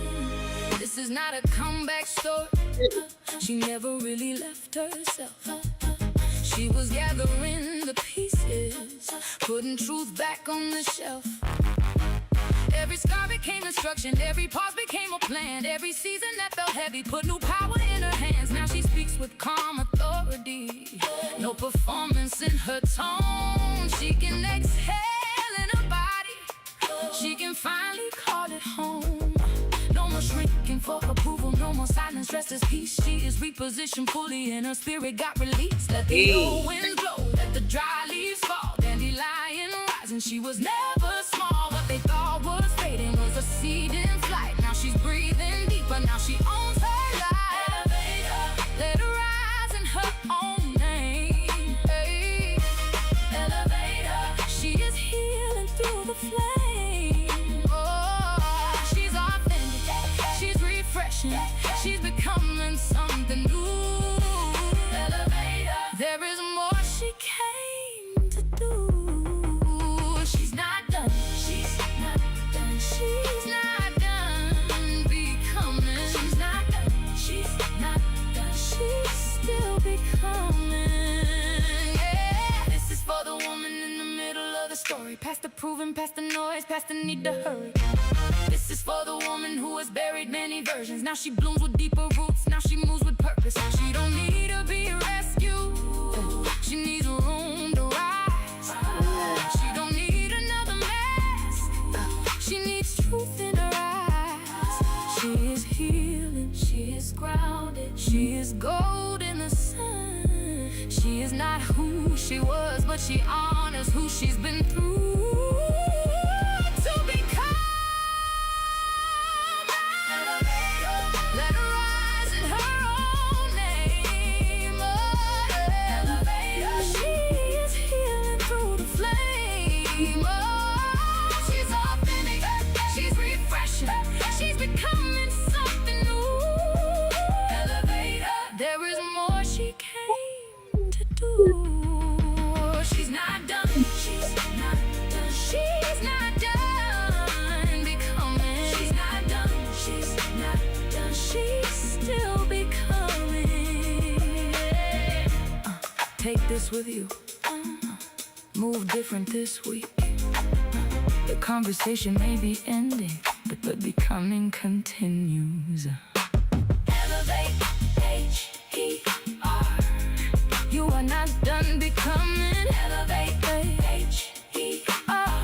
This is not a comeback story. She never really left herself. She was gathering the pieces, putting truth back on the shelf. Every scar became instruction, every pause became a plan. Every season that felt heavy put new power in her hands. Now she speaks with calm authority, no performance in her tone. She can exhale in her body, she can finally call it home. No more shrinking for approval, no more silence, rest is peace. She is repositioned fully and her spirit got released. Let the old winds blow, let the dry leaves fall. Dandelion rising, she was never small. What they thought was fading was a seed in flight. Now she's breathing deeper, now she owns her life. Elevate her, let her rise in her own name. Hey. Elevate her, she is healing through the flame. Oh, she's authentic, she's refreshing, she's becoming something new. Elevate her, there is more she came to do. She's not done, she's not done, she's not done becoming. She's not done, she's not done, she's still becoming. Yeah. This is for the woman in the middle of the story, past the proving, past the noise, past the need to hurry. This is for the woman who has buried many versions. Now she blooms with deeper roots, now she moves with purpose. She don't need to be rescued, she needs room to rise. She don't need another mess, she needs truth in her eyes. She is healing, she is grounded, she is gold in the sun. She is not who she was, but she honors who she's been through. To become, let her rise in her own name. Elevator, she is healing through the flame. She's authentic, she's refreshing, she's becoming something new. Elevator, there is more she came to do. She's not done, she's not done, she's not done becoming. She's not done, she's not done, she's still becoming. Take this with you, move different this week. The conversation may be ending, but the becoming continues. Elevate, H.E.R. You are not done becoming. Elevate, H.E.R.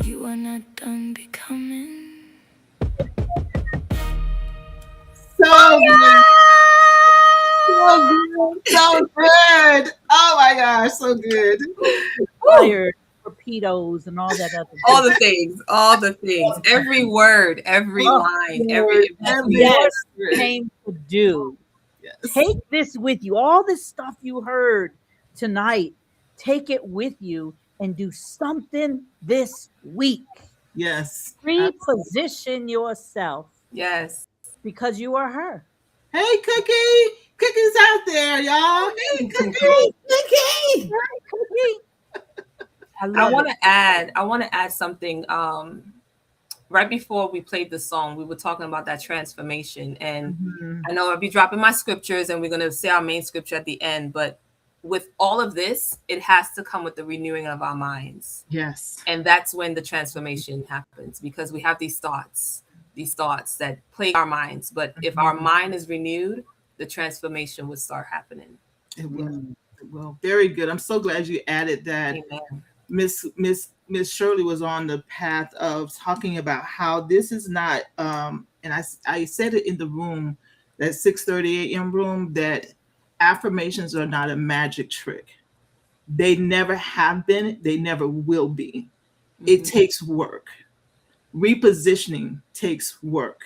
You are not done becoming. So good. So good. So good. So good. Fire, torpedoes, and all that other All good the things, all the things, every word, every stuff line, Lord, every that Every the Lord word. came to do. Yes. Take this with you. All this stuff you heard tonight, take it with you and do something this week. Yes. Reposition yourself yes. because you are her. Hey, Cookie. Cookie's out there, y'all. Hey, Cookie. Cookie. I I love want it. to add. I want to add something. Right before we played the song, we were talking about that transformation, and Mhm. I know I'll be dropping my scriptures, and we're going to say our main scripture at the end. But with all of this, it has to come with the renewing of our minds, Yes. and that's when the transformation happens because we have these thoughts that plague our minds. But if our mind is renewed, the transformation would start happening. It will. Mm. It will. Very good. I'm so glad you added that. Amen. Miss Shirley was on the path of talking about how this is not and I said it in the room, that 6:30 a.m. room, that affirmations are not a magic trick. They never have been, they never will be. It Mhm. takes work. Repositioning takes work.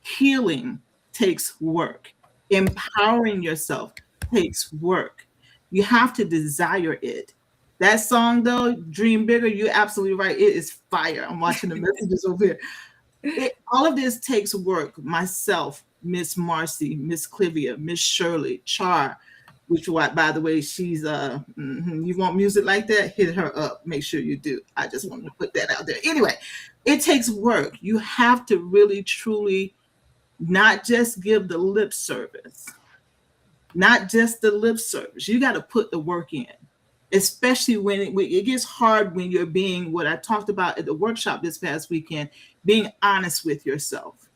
Healing takes work. Empowering yourself takes work. You have to desire it. That song, though, Dream Bigger, you're absolutely right. It is fire. I'm watching the messages over here. All of this takes work. Myself, Miss Marcy, Miss Clivia, Miss Shirley, H.E.R, which, what, by the way, she's you want music like that, hit her up. Make sure you do. I just wanted to put that out there. Anyway, it takes work. You have to really truly not just give the lip service, not just the lip service. You got to put the work in, especially when it gets hard, when you're being, what I talked about at the workshop this past weekend, being honest with yourself,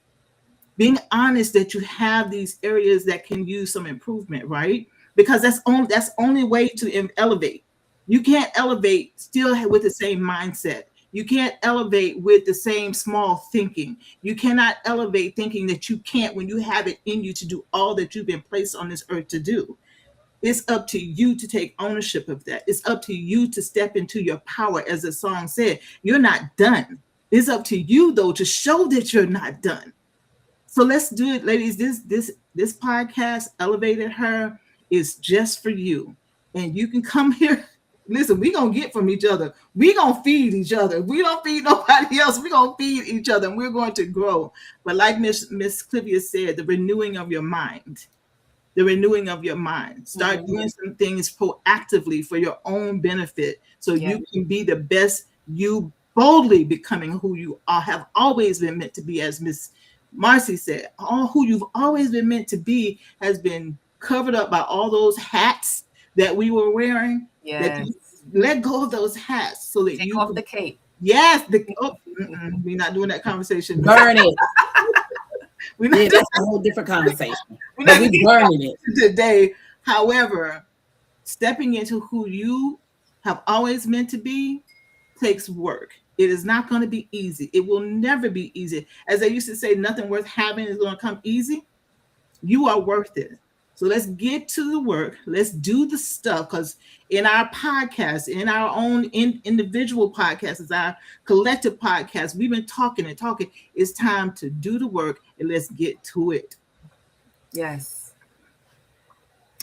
being honest that you have these areas that can use some improvement, right? Because that's only way to elevate. You can't elevate still with the same mindset. You can't elevate with the same small thinking. You cannot elevate thinking that you can't, when you have it in you to do all that you've been placed on this earth to do. It's up to you to take ownership of that. It's up to you to step into your power. As the song said, you're not done. It's up to you, though, to show that you're not done. So let's do it, ladies. This podcast, Elevated Her, is just for you. And you can come here. Listen, we're gonna get from each other. We're gonna feed each other. We don't feed nobody else. We're gonna feed each other, and we're going to grow. But like Miss Clivia said, the renewing of your mind. The renewing of your mind. Start Mhm. doing some things proactively for your own benefit, so Yeah. you can be the best you, boldly becoming who you are, have always been meant to be. As Miss Marcy said, all who you've always been meant to be has been covered up by all those hats that we were wearing. That Yes. you let go of those hats so that Take you off can, the cape. yes, we're not doing that conversation. Burn it. We're not Yeah, that's a whole different conversation. we're But not we burning it. today. However, stepping into who you have always meant to be takes work. It is not going to be easy. It will never be easy. As they used to say, nothing worth having is going to come easy. You are worth it. So let's get to the work. Let's do the stuff, because in our podcast, in our own individual podcasts, our collective podcast, we've been talking and talking. It's time to do the work, and let's get to it. Yes.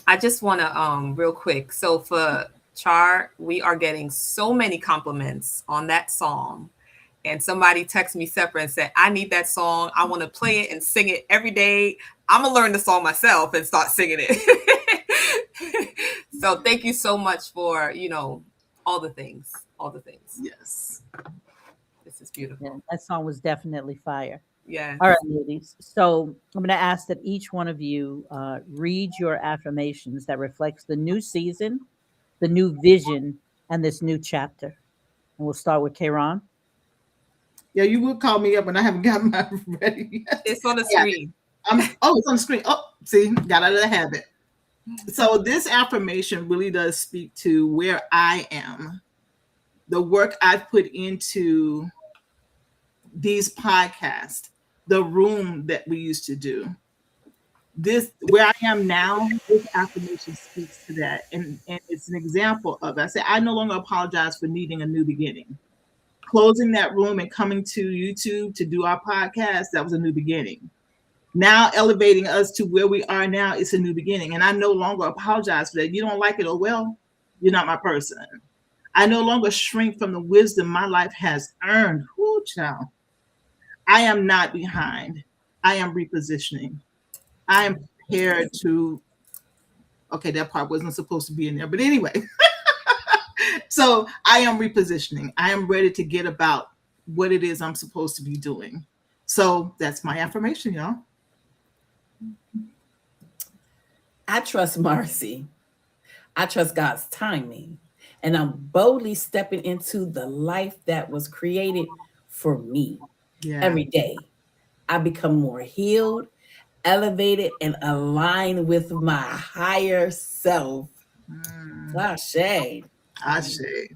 I just want to real quick. So for H.E.R, we are getting so many compliments on that song. And somebody texted me separate and said, I need that song. I want to play it and sing it every day. I'm going to learn the song myself and start singing it. So thank you so much for, all the things, all the things. Yes. This is beautiful. Yeah, that song was definitely fire. Yeah. All right, ladies. So I'm going to ask that each one of you read your affirmations that reflects the new season, the new vision, and this new chapter. And we'll start with Kayron. Yeah, you will call me up, and I haven't got mine ready yet. It's on the Yeah. screen. It's on the screen. Oh, see, got out of the habit. So this affirmation really does speak to where I am, the work I've put into these podcasts, the room that we used to do, this where I am now, this affirmation speaks to that. And it's an example of it. I say, I no longer apologize for needing a new beginning. Closing that room and coming to YouTube to do our podcast, that was a new beginning. Now elevating us to where we are now, it's a new beginning. And I no longer apologize for that. You don't like it, oh well, you're not my person. I no longer shrink from the wisdom my life has earned. Whoo, child. I am not behind. I am repositioning. I am prepared to, okay, that part wasn't supposed to be in there, but anyway. So I am repositioning. I am ready to get about what it is I'm supposed to be doing. So that's my affirmation, y'all. I trust mercy. I trust God's timing. And I'm boldly stepping into the life that was created for me. Yeah. Every day, I become more healed, elevated, and aligned with my higher self. Ashe. I say.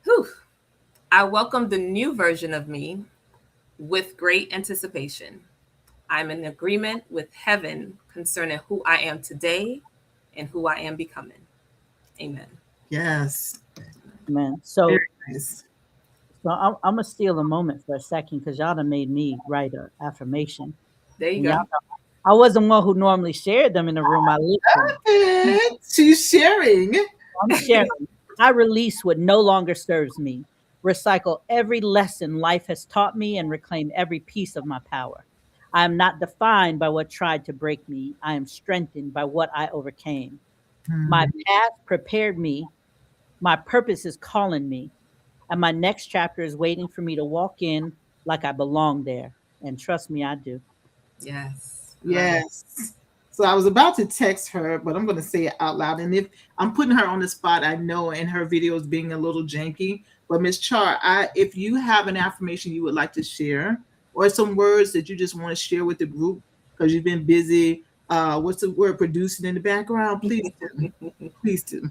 Whew. I welcome the new version of me with great anticipation. I'm in agreement with heaven concerning who I am today and who I am becoming. Amen. Yes. Man. So, Very nice. so I'm gonna steal a moment for a second because y'all done made me write an affirmation. There you And go. y'all know, I wasn't one who normally shared them in the room. I listened. And she's sharing. I'm sharing. I release what no longer serves me. Recycle every lesson life has taught me and reclaim every piece of my power. I am not defined by what tried to break me. I am strengthened by what I overcame. My path prepared me. My purpose is calling me. And my next chapter is waiting for me to walk in like I belong there. And trust me, I do. Yes. Yes. So I was about to text her, but I'm going to say it out loud. And if I'm putting her on the spot, I know, and her videos being a little janky. But Miss Char, if you have an affirmation you would like to share, or some words that you just want to share with the group because you've been busy, what's the word, producing in the background? Please do. Please do.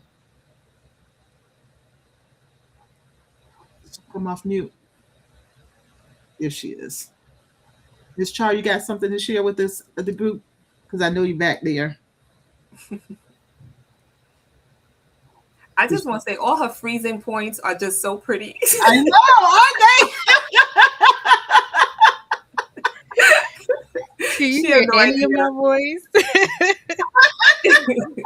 Come off mute. There she is. Miss Char, you got something to share with us, the group? Because I know you're back there. I just want to say all her freezing points are just so pretty. I know, Can you She hear has no any of idea. my voice? aren't they?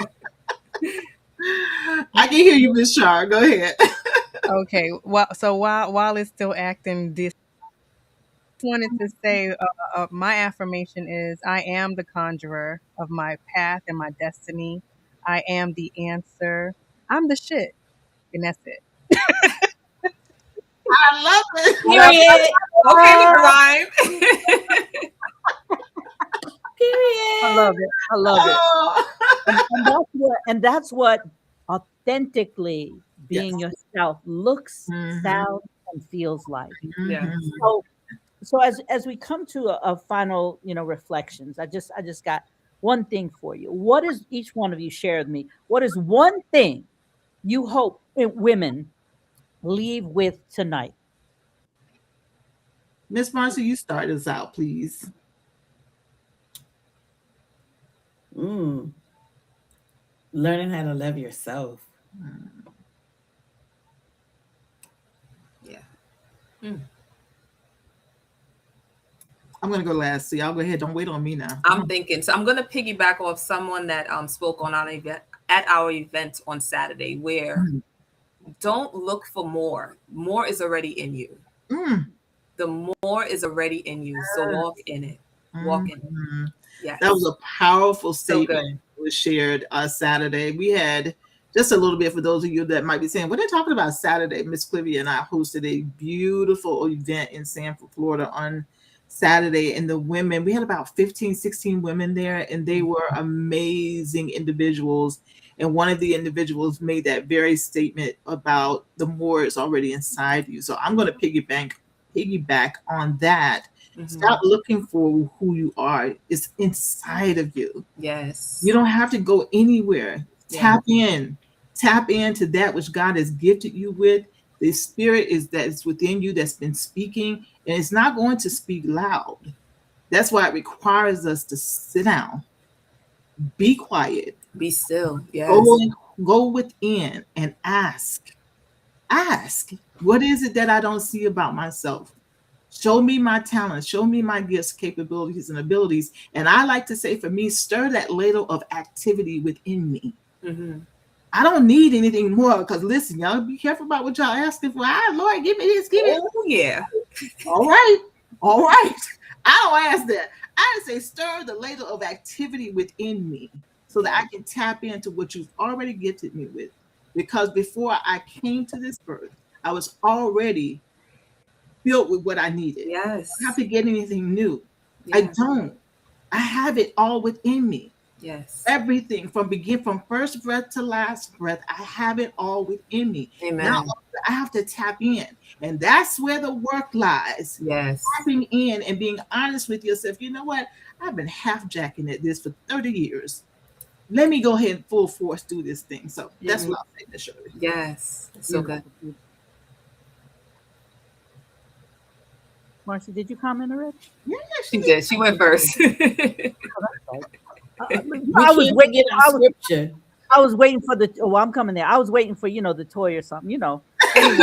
I can hear you, Miss Char. Go ahead. Okay. While it's still acting this, wanted to say my affirmation is I am the conjurer of my path and my destiny. I am the answer. I'm the shit. And that's it. I love it. Period. Okay with the rhyme. Period. I love it. I love it. Oh. And that's what authentically being Yes. yourself looks, Mhm. sounds, and feels like. Yeah. Mhm. So as we come to a final, reflections, I just got one thing for you. What is each one of you share with me? What is one thing you hope women leave with tonight? Miss Marcy, you start us out, please. Learning how to love yourself. Yeah. I'm gonna go last. So y'all go ahead. Don't wait on me now. I'm thinking. So I'm going to piggyback off someone that spoke on our event at our event on Saturday, where don't look for more. More is already in you. Mm. The more is already in you. So walk in it. Walk in it. Mhm. Yes. That was a powerful So statement that was shared Saturday. We had just a little bit for those of you that might be saying, what are they talking about Saturday? Miss Clivia and I hosted a beautiful event in Sanford, Florida on Saturday. And the women, we had about 15, 16 women there, and they were amazing individuals. And one of the individuals made that very statement about the more is already inside you. So I'm going to piggyback on that. Stop looking for who you are. It's inside of you. Yes. You don't have to go anywhere. Yeah. Tap into that which God has gifted you with. The spirit is within you that's been speaking, and it's not going to speak loud. That's why it requires us to sit down, be quiet, Be still. Yes. go in, go within and ask, what is it that I don't see about myself? Show me my talents, show me my gifts, capabilities, and abilities. And I like to say, for me, stir that ladle of activity within me. Mm-hmm. I don't need anything more, because listen, y'all be careful about what y'all asking for. Ah, Lord, give me this, give me. Oh, yeah. All right, all right. I don't ask that. I say stir the ladle of activity within me so that I can tap into what you've already gifted me with. Because before I came to this earth, I was already built with what I needed. I don't have Yes. to get anything new. I Yeah. don't. I have it all within me. Yes. Everything from first breath to last breath, I have it all within me. Now Amen. I have to tap in, and that's where the work lies. Yes. Tapping in and being honest with yourself. You know what? I've been half jacking at this for 30 years. Let me go ahead and full force do this thing. So that's Mhm. what I'll say, Miss Shirley. Yes. It's so good. Beautiful, beautiful. Marcy, did you comment already? Yeah, She did. She went first. Oh, that's right. We I was can't waiting. forget our scripture. I was waiting for the. Oh, I'm coming there. I was waiting for the toy or something. Anyway, no,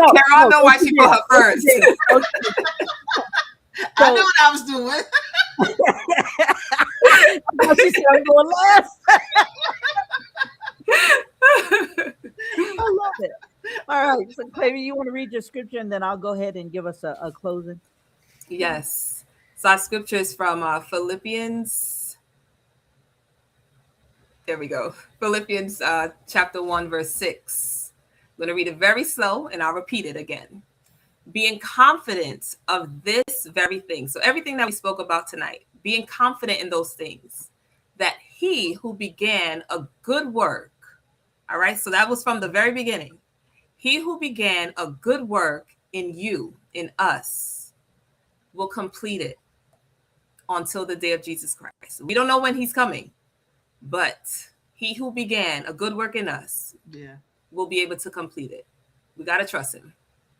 Carol, I no. know Go why to she put there. her Go to first. there. Go to I know there. what I was doing. So she said, "I'm going last." I love it. All right. So, Clavy, you want to read your scripture, and then I'll go ahead and give us a closing. Yes. So our scripture is from Philippians. There we go. Philippians chapter 1, verse 6. I'm going to read it very slow, and I'll repeat it again. Being confident of this very thing. So everything that we spoke about tonight, being confident in those things, that he who began a good work, all right, so that was from the very beginning. He who began a good work in you, in us, will complete it until the day of Jesus Christ. We don't know when he's coming, but he who began a good work in us Yeah. will be able to complete it. We got to trust him.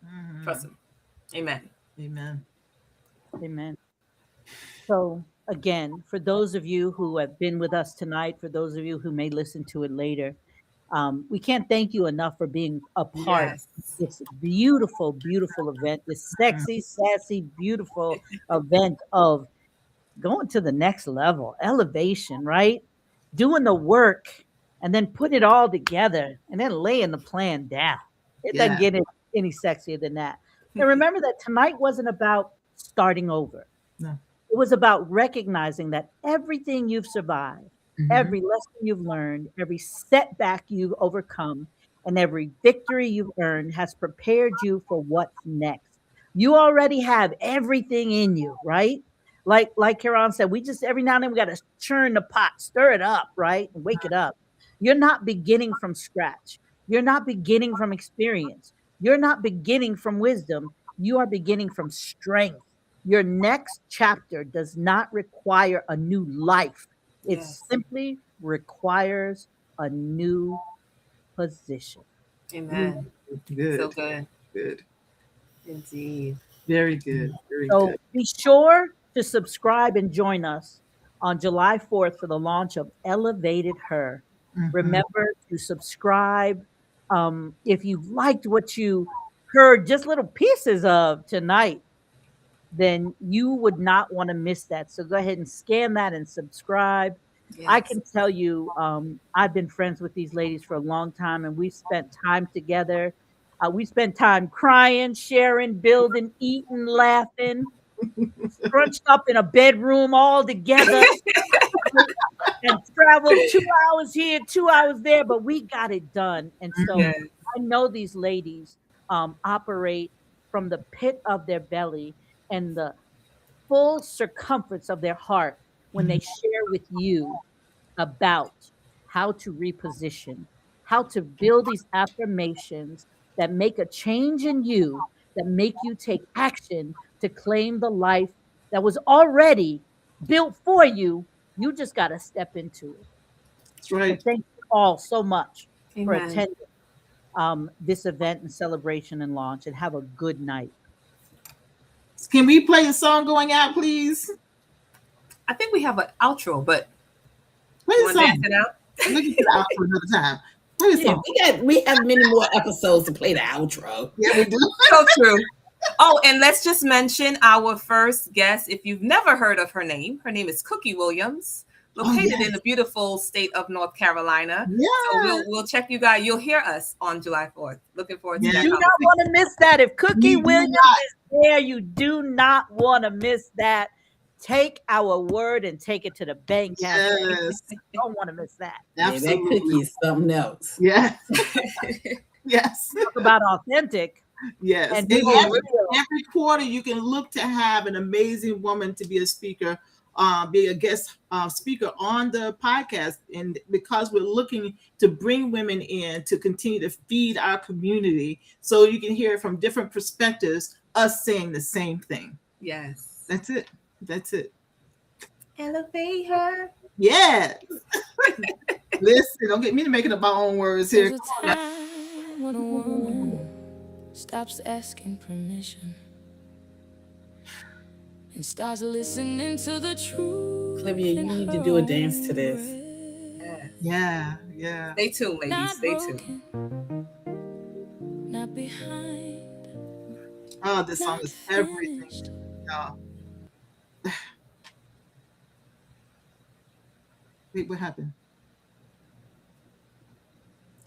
Mhm. Trust him. Amen. Amen. Amen. So, again, for those of you who have been with us tonight, for those of you who may listen to it later, we can't thank you enough for being a part of Yes. this beautiful, beautiful event, this sexy, sassy, beautiful event of going to the next level, elevation, right? Doing the work and then putting it all together and then laying the plan down. It doesn't Yeah. get any sexier than that. And remember that tonight wasn't about starting over. No. It was about recognizing that everything you've survived, Mhm. every lesson you've learned, every setback you've overcome, and every victory you've earned has prepared you for what's next. You already have everything in you, right? Like Karan said, we just every now and then we got to churn the pot, stir it up, right? And wake it up. You're not beginning from scratch. You're not beginning from experience. You're not beginning from wisdom. You are beginning from strength. Your next chapter does not require a new life. It Yes. simply requires a new position. Amen. So Good. good. Good. Indeed. Very good. Very good. So be sure to subscribe and join us on July 4th for the launch of Elevated Her. Mhm. Remember to subscribe. If you liked what you heard, just little pieces of tonight, then you would not want to miss that. So go ahead and scan that and subscribe. I Yes. can tell you, I've been friends with these ladies for a long time, and we've spent time together. We spent time crying, sharing, building, eating, laughing, scrunched up in a bedroom all together, and traveled 2 hours here, 2 hours there, but we got it done. And so Yes. Mhm. I know these ladies operate from the pit of their belly and the full circumference of their heart when they share with you about how to reposition, how to build these affirmations that make a change in you, that make you take action to claim the life that was already built for you. You just got to step into it. That's So right. thank you all so much for Amen. attending this event and celebration and launch, and have a good night. Can we play the song going out, please? I think we have an outro, but Play you the want to song. dance it out? Look at the outro another time. Play the Yeah, song. we have many more episodes to play the outro. Yeah, we do. So true. Oh, and let's just mention our first guest. If you've never heard of her name is Cookie Williams, located in the beautiful state of North Carolina. Yeah. So we'll check you guys. You'll hear us on July 4th. Looking forward to Yeah. that Do not conversation. want to miss that. If Cookie You do Williams not. is there, you do not want to miss that. Take our word and take it to the bank, Cafe. Yes. You don't want to miss that. Yeah, that Absolutely. cookie is something else. Yes. Yes. Talk about authentic. Yes. And And being every real. quarter, you can look to have an amazing woman to be a speaker, be a guest speaker on the podcast. And because we're looking to bring women in to continue to feed our community, so you can hear from different perspectives, us saying the same thing. Yes. That's it. That's it. Elevate her. Yes. Listen, don't get me to making up my own words here. There's a time when a woman stops asking permission and starts listening to the truth. Olivia, you in need to her do a own dance to this. breath. Yeah. Yeah. Stay tuned, ladies. Not Stay tuned. broken, not behind, Oh, this song not is everything, finished. y'all. Wait, what happened?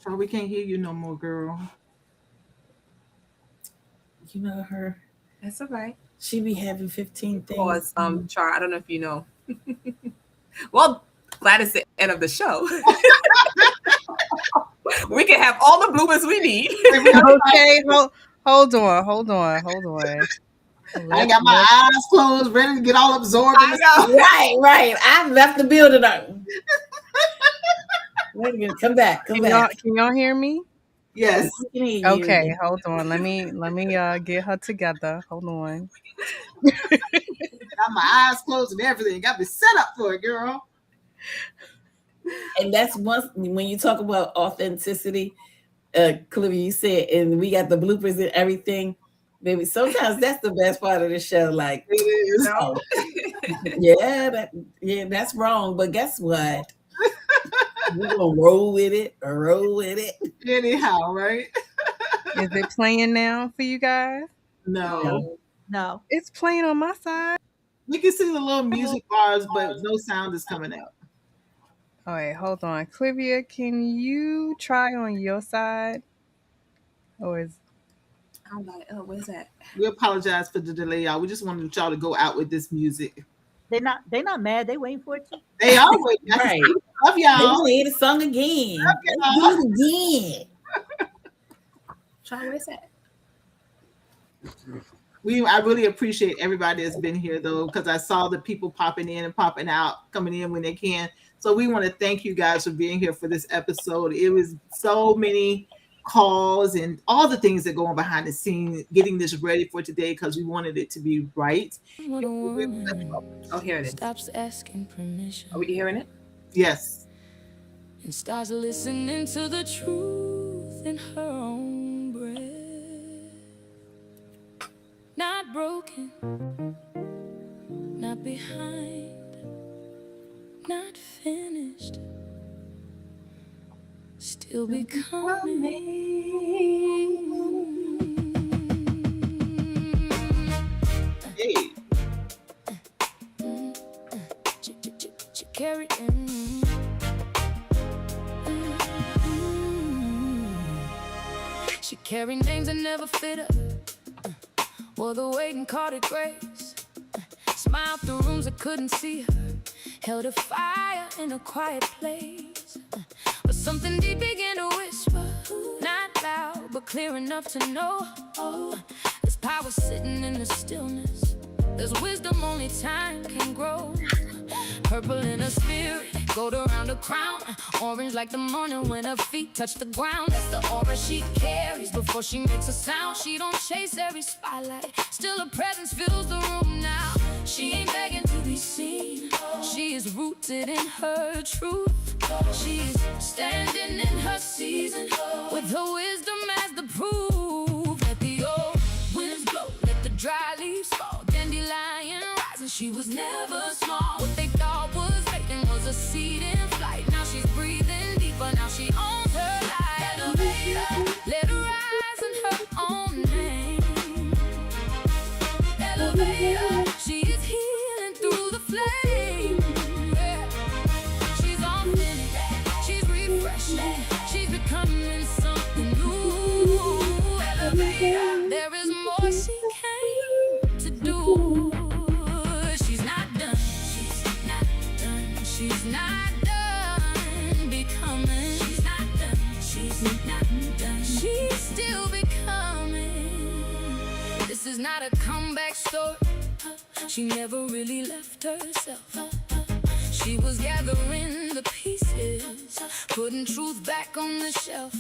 Char, we can't hear you no more, girl. You know her. That's all right. She be having 15 things. Pause. Char, I don't know if you know. Well, glad it's the end of the show. We can have all the bloopers we need. Okay, hold on. I got my eyes closed, ready to get all absorbed in I the know. Right. I left the building up. Wait a minute. Come back. Can y'all hear me? Yes. We can hear you. Okay, hold on. Let me get her together. Hold on. Got my eyes closed and everything. Got me set up for it, girl. And that's once when you talk about authenticity, Cliffy, you said, and we got the bloopers and everything. Baby, sometimes that's the best part of the show. Like, It is. oh, that's wrong. But guess what? We're gonna roll with it. Anyhow, right? Is it playing now for you guys? No. No. It's playing on my side. We can see the little music bars, but no sound is coming out. All right, hold on. Clivia, can you try on your side? Or is I'm like, oh, where's that? We apologize for the delay, y'all. We just wanted y'all to go out with this music. They're not mad. They waiting for it too. They are waiting. Right. Love They y'all. play the song again. Let's do it again. Char, where's that? I really appreciate everybody that's been here though, because I saw the people popping in and popping out, coming in when they can. So we want to thank you guys for being here for this episode. It was so many calls and all the things that go on behind the scenes, getting this ready for today because we wanted it to be right. When a woman Oh, here it is. stops asking permission Are we hearing it? Yes. and starts listening to the truth in her own breath. Not broken, not behind, not finished, still becoming. Hey. She carried in. She carried names that never fit her. Wore the weight and caught it grace. Smiled through rooms that couldn't see her. Held a fire in a quiet place. But something deep began to whisper. Not loud, but clear enough to know. Oh, there's power sitting in the stillness. There's wisdom only time can grow. Purple in her spirit, gold around her crown. Orange like the morning when her feet touch the ground. That's the aura she carries before she makes a sound. She don't chase every spotlight, still her presence fills the room now. She ain't begging to be seen, she is rooted in her truth. She's standing in her season, with her wisdom as the proof. Let the old winds blow, let the dry leaves fall. She was never small. What they thought was faking was a seed in flight. Now she's breathing deeper. Now she owns her life. Elevator, let her rise in her own name. Elevator, she is healing through the flame. Yeah. She's authentic, she's refreshing, she's becoming something new. Elevator, there is more she came to do. She's not done, she's not done, she's not done becoming. She's not done, she's not done, she's still becoming. This is not a comeback story. She never really left herself. She was gathering the pieces, putting truth back on the shelf.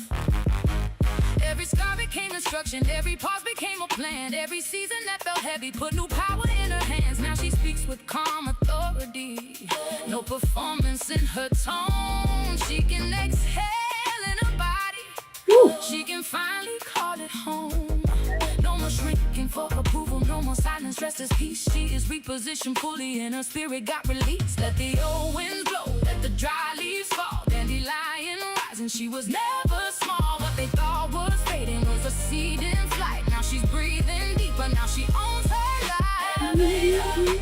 Every scar became instruction, every pause became a plan. Every season that felt heavy put new power in her hands. Now she speaks with calm authority, no performance in her tone. She can exhale in her body, she can finally call it home. No more shrinking for approval, no more silence, rest as peace. She is repositioned fully and her spirit got released. Let the old winds blow, let the dry leaves fall. Dandelion rising, she was never small. What they thought was fading was a seed in flight. Now she's breathing deeper, now she owns her life.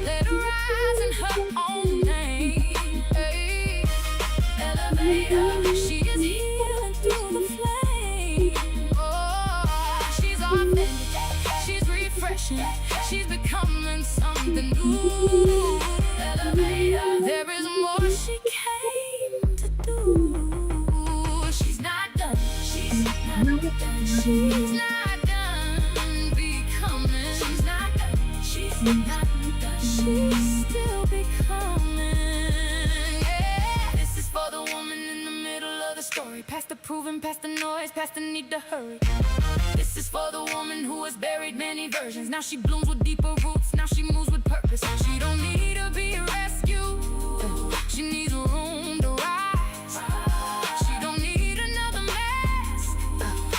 Let her rise in her own name. Hey. Elevator, she is healing through the flame. Oh, she's authentic, she's refreshing, she's becoming something new. Elevator, there is more she came to do. She's not done, she's not done, she's not done becoming. She's not done, she's not done, she's still becoming. Yeah. This is for the woman in the middle of the story, past the proving, past the noise, past the need to hurry. This is for the woman who has buried many versions. Now she blooms with deeper roots, now she moves with purpose. She don't need to be rescued, she needs room to rise. She don't need another mask,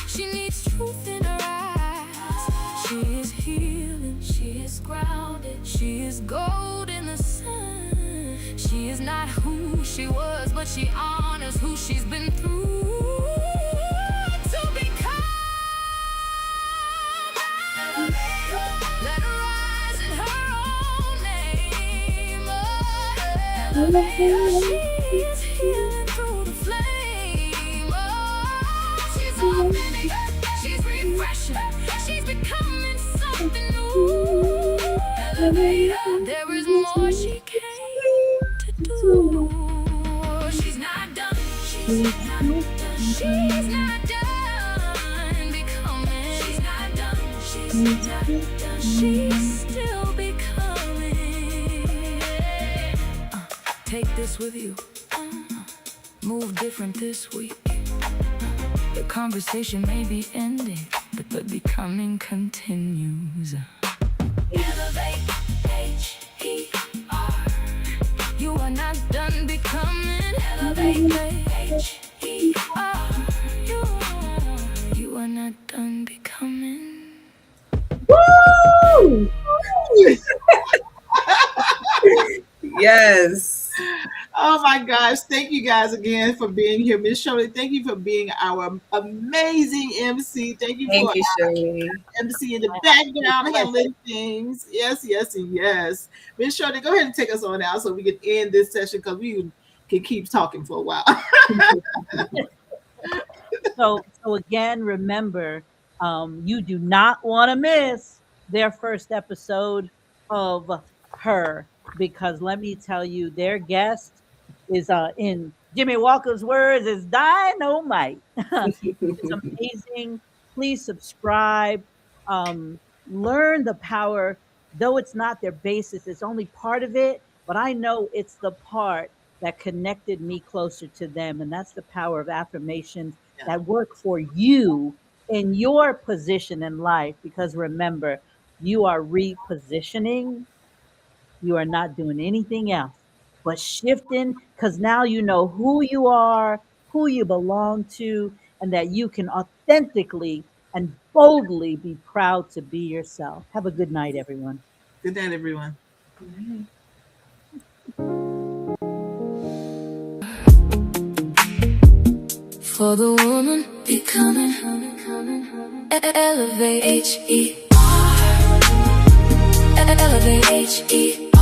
she needs truth in her eyes. She is healing, she is grounded, she is gold in the sun. She is not who she was, but she honors who she's been through to become. Let her rise in her own name. Oh, she is healing through the flame. Oh, she's authentic, she's refreshing, she's becoming something new. Elevator, there is more she came to do. She's not done, she's not done, she's not done becoming. She's not done, she's not done, she's still becoming. Take this with you, move different this week. The conversation may be ending, but the becoming continues. Elevate, H.E.R. You are not done becoming. Elevate, H.E.R. You are not done becoming. Woo! Yes. Oh my gosh. Thank you guys again for being here. Miss Shirley, thank you for being our amazing MC. Thank you Thank for you, Shirley. MC in the background handling things. Yes, yes, and yes. Miss Shirley, go ahead and take us on out so we can end this session because we can keep talking for a while. So again, remember, you do not want to miss their first episode of Her, because let me tell you, their guest is in Jimmy Walker's words is dynamite. It's amazing. Please subscribe. Learn the power, though it's not their basis, it's only part of it, but I know it's the part that connected me closer to them. And that's the power of affirmations that work for you in your position in life. Because remember, you are repositioning, you are not doing anything else but shifting, because now you know who you are, who you belong to, and that you can authentically and boldly be proud to be yourself. Have a good night, everyone. Good night, everyone. For the woman becoming, elevate H.E.R. Elevate H.E.R.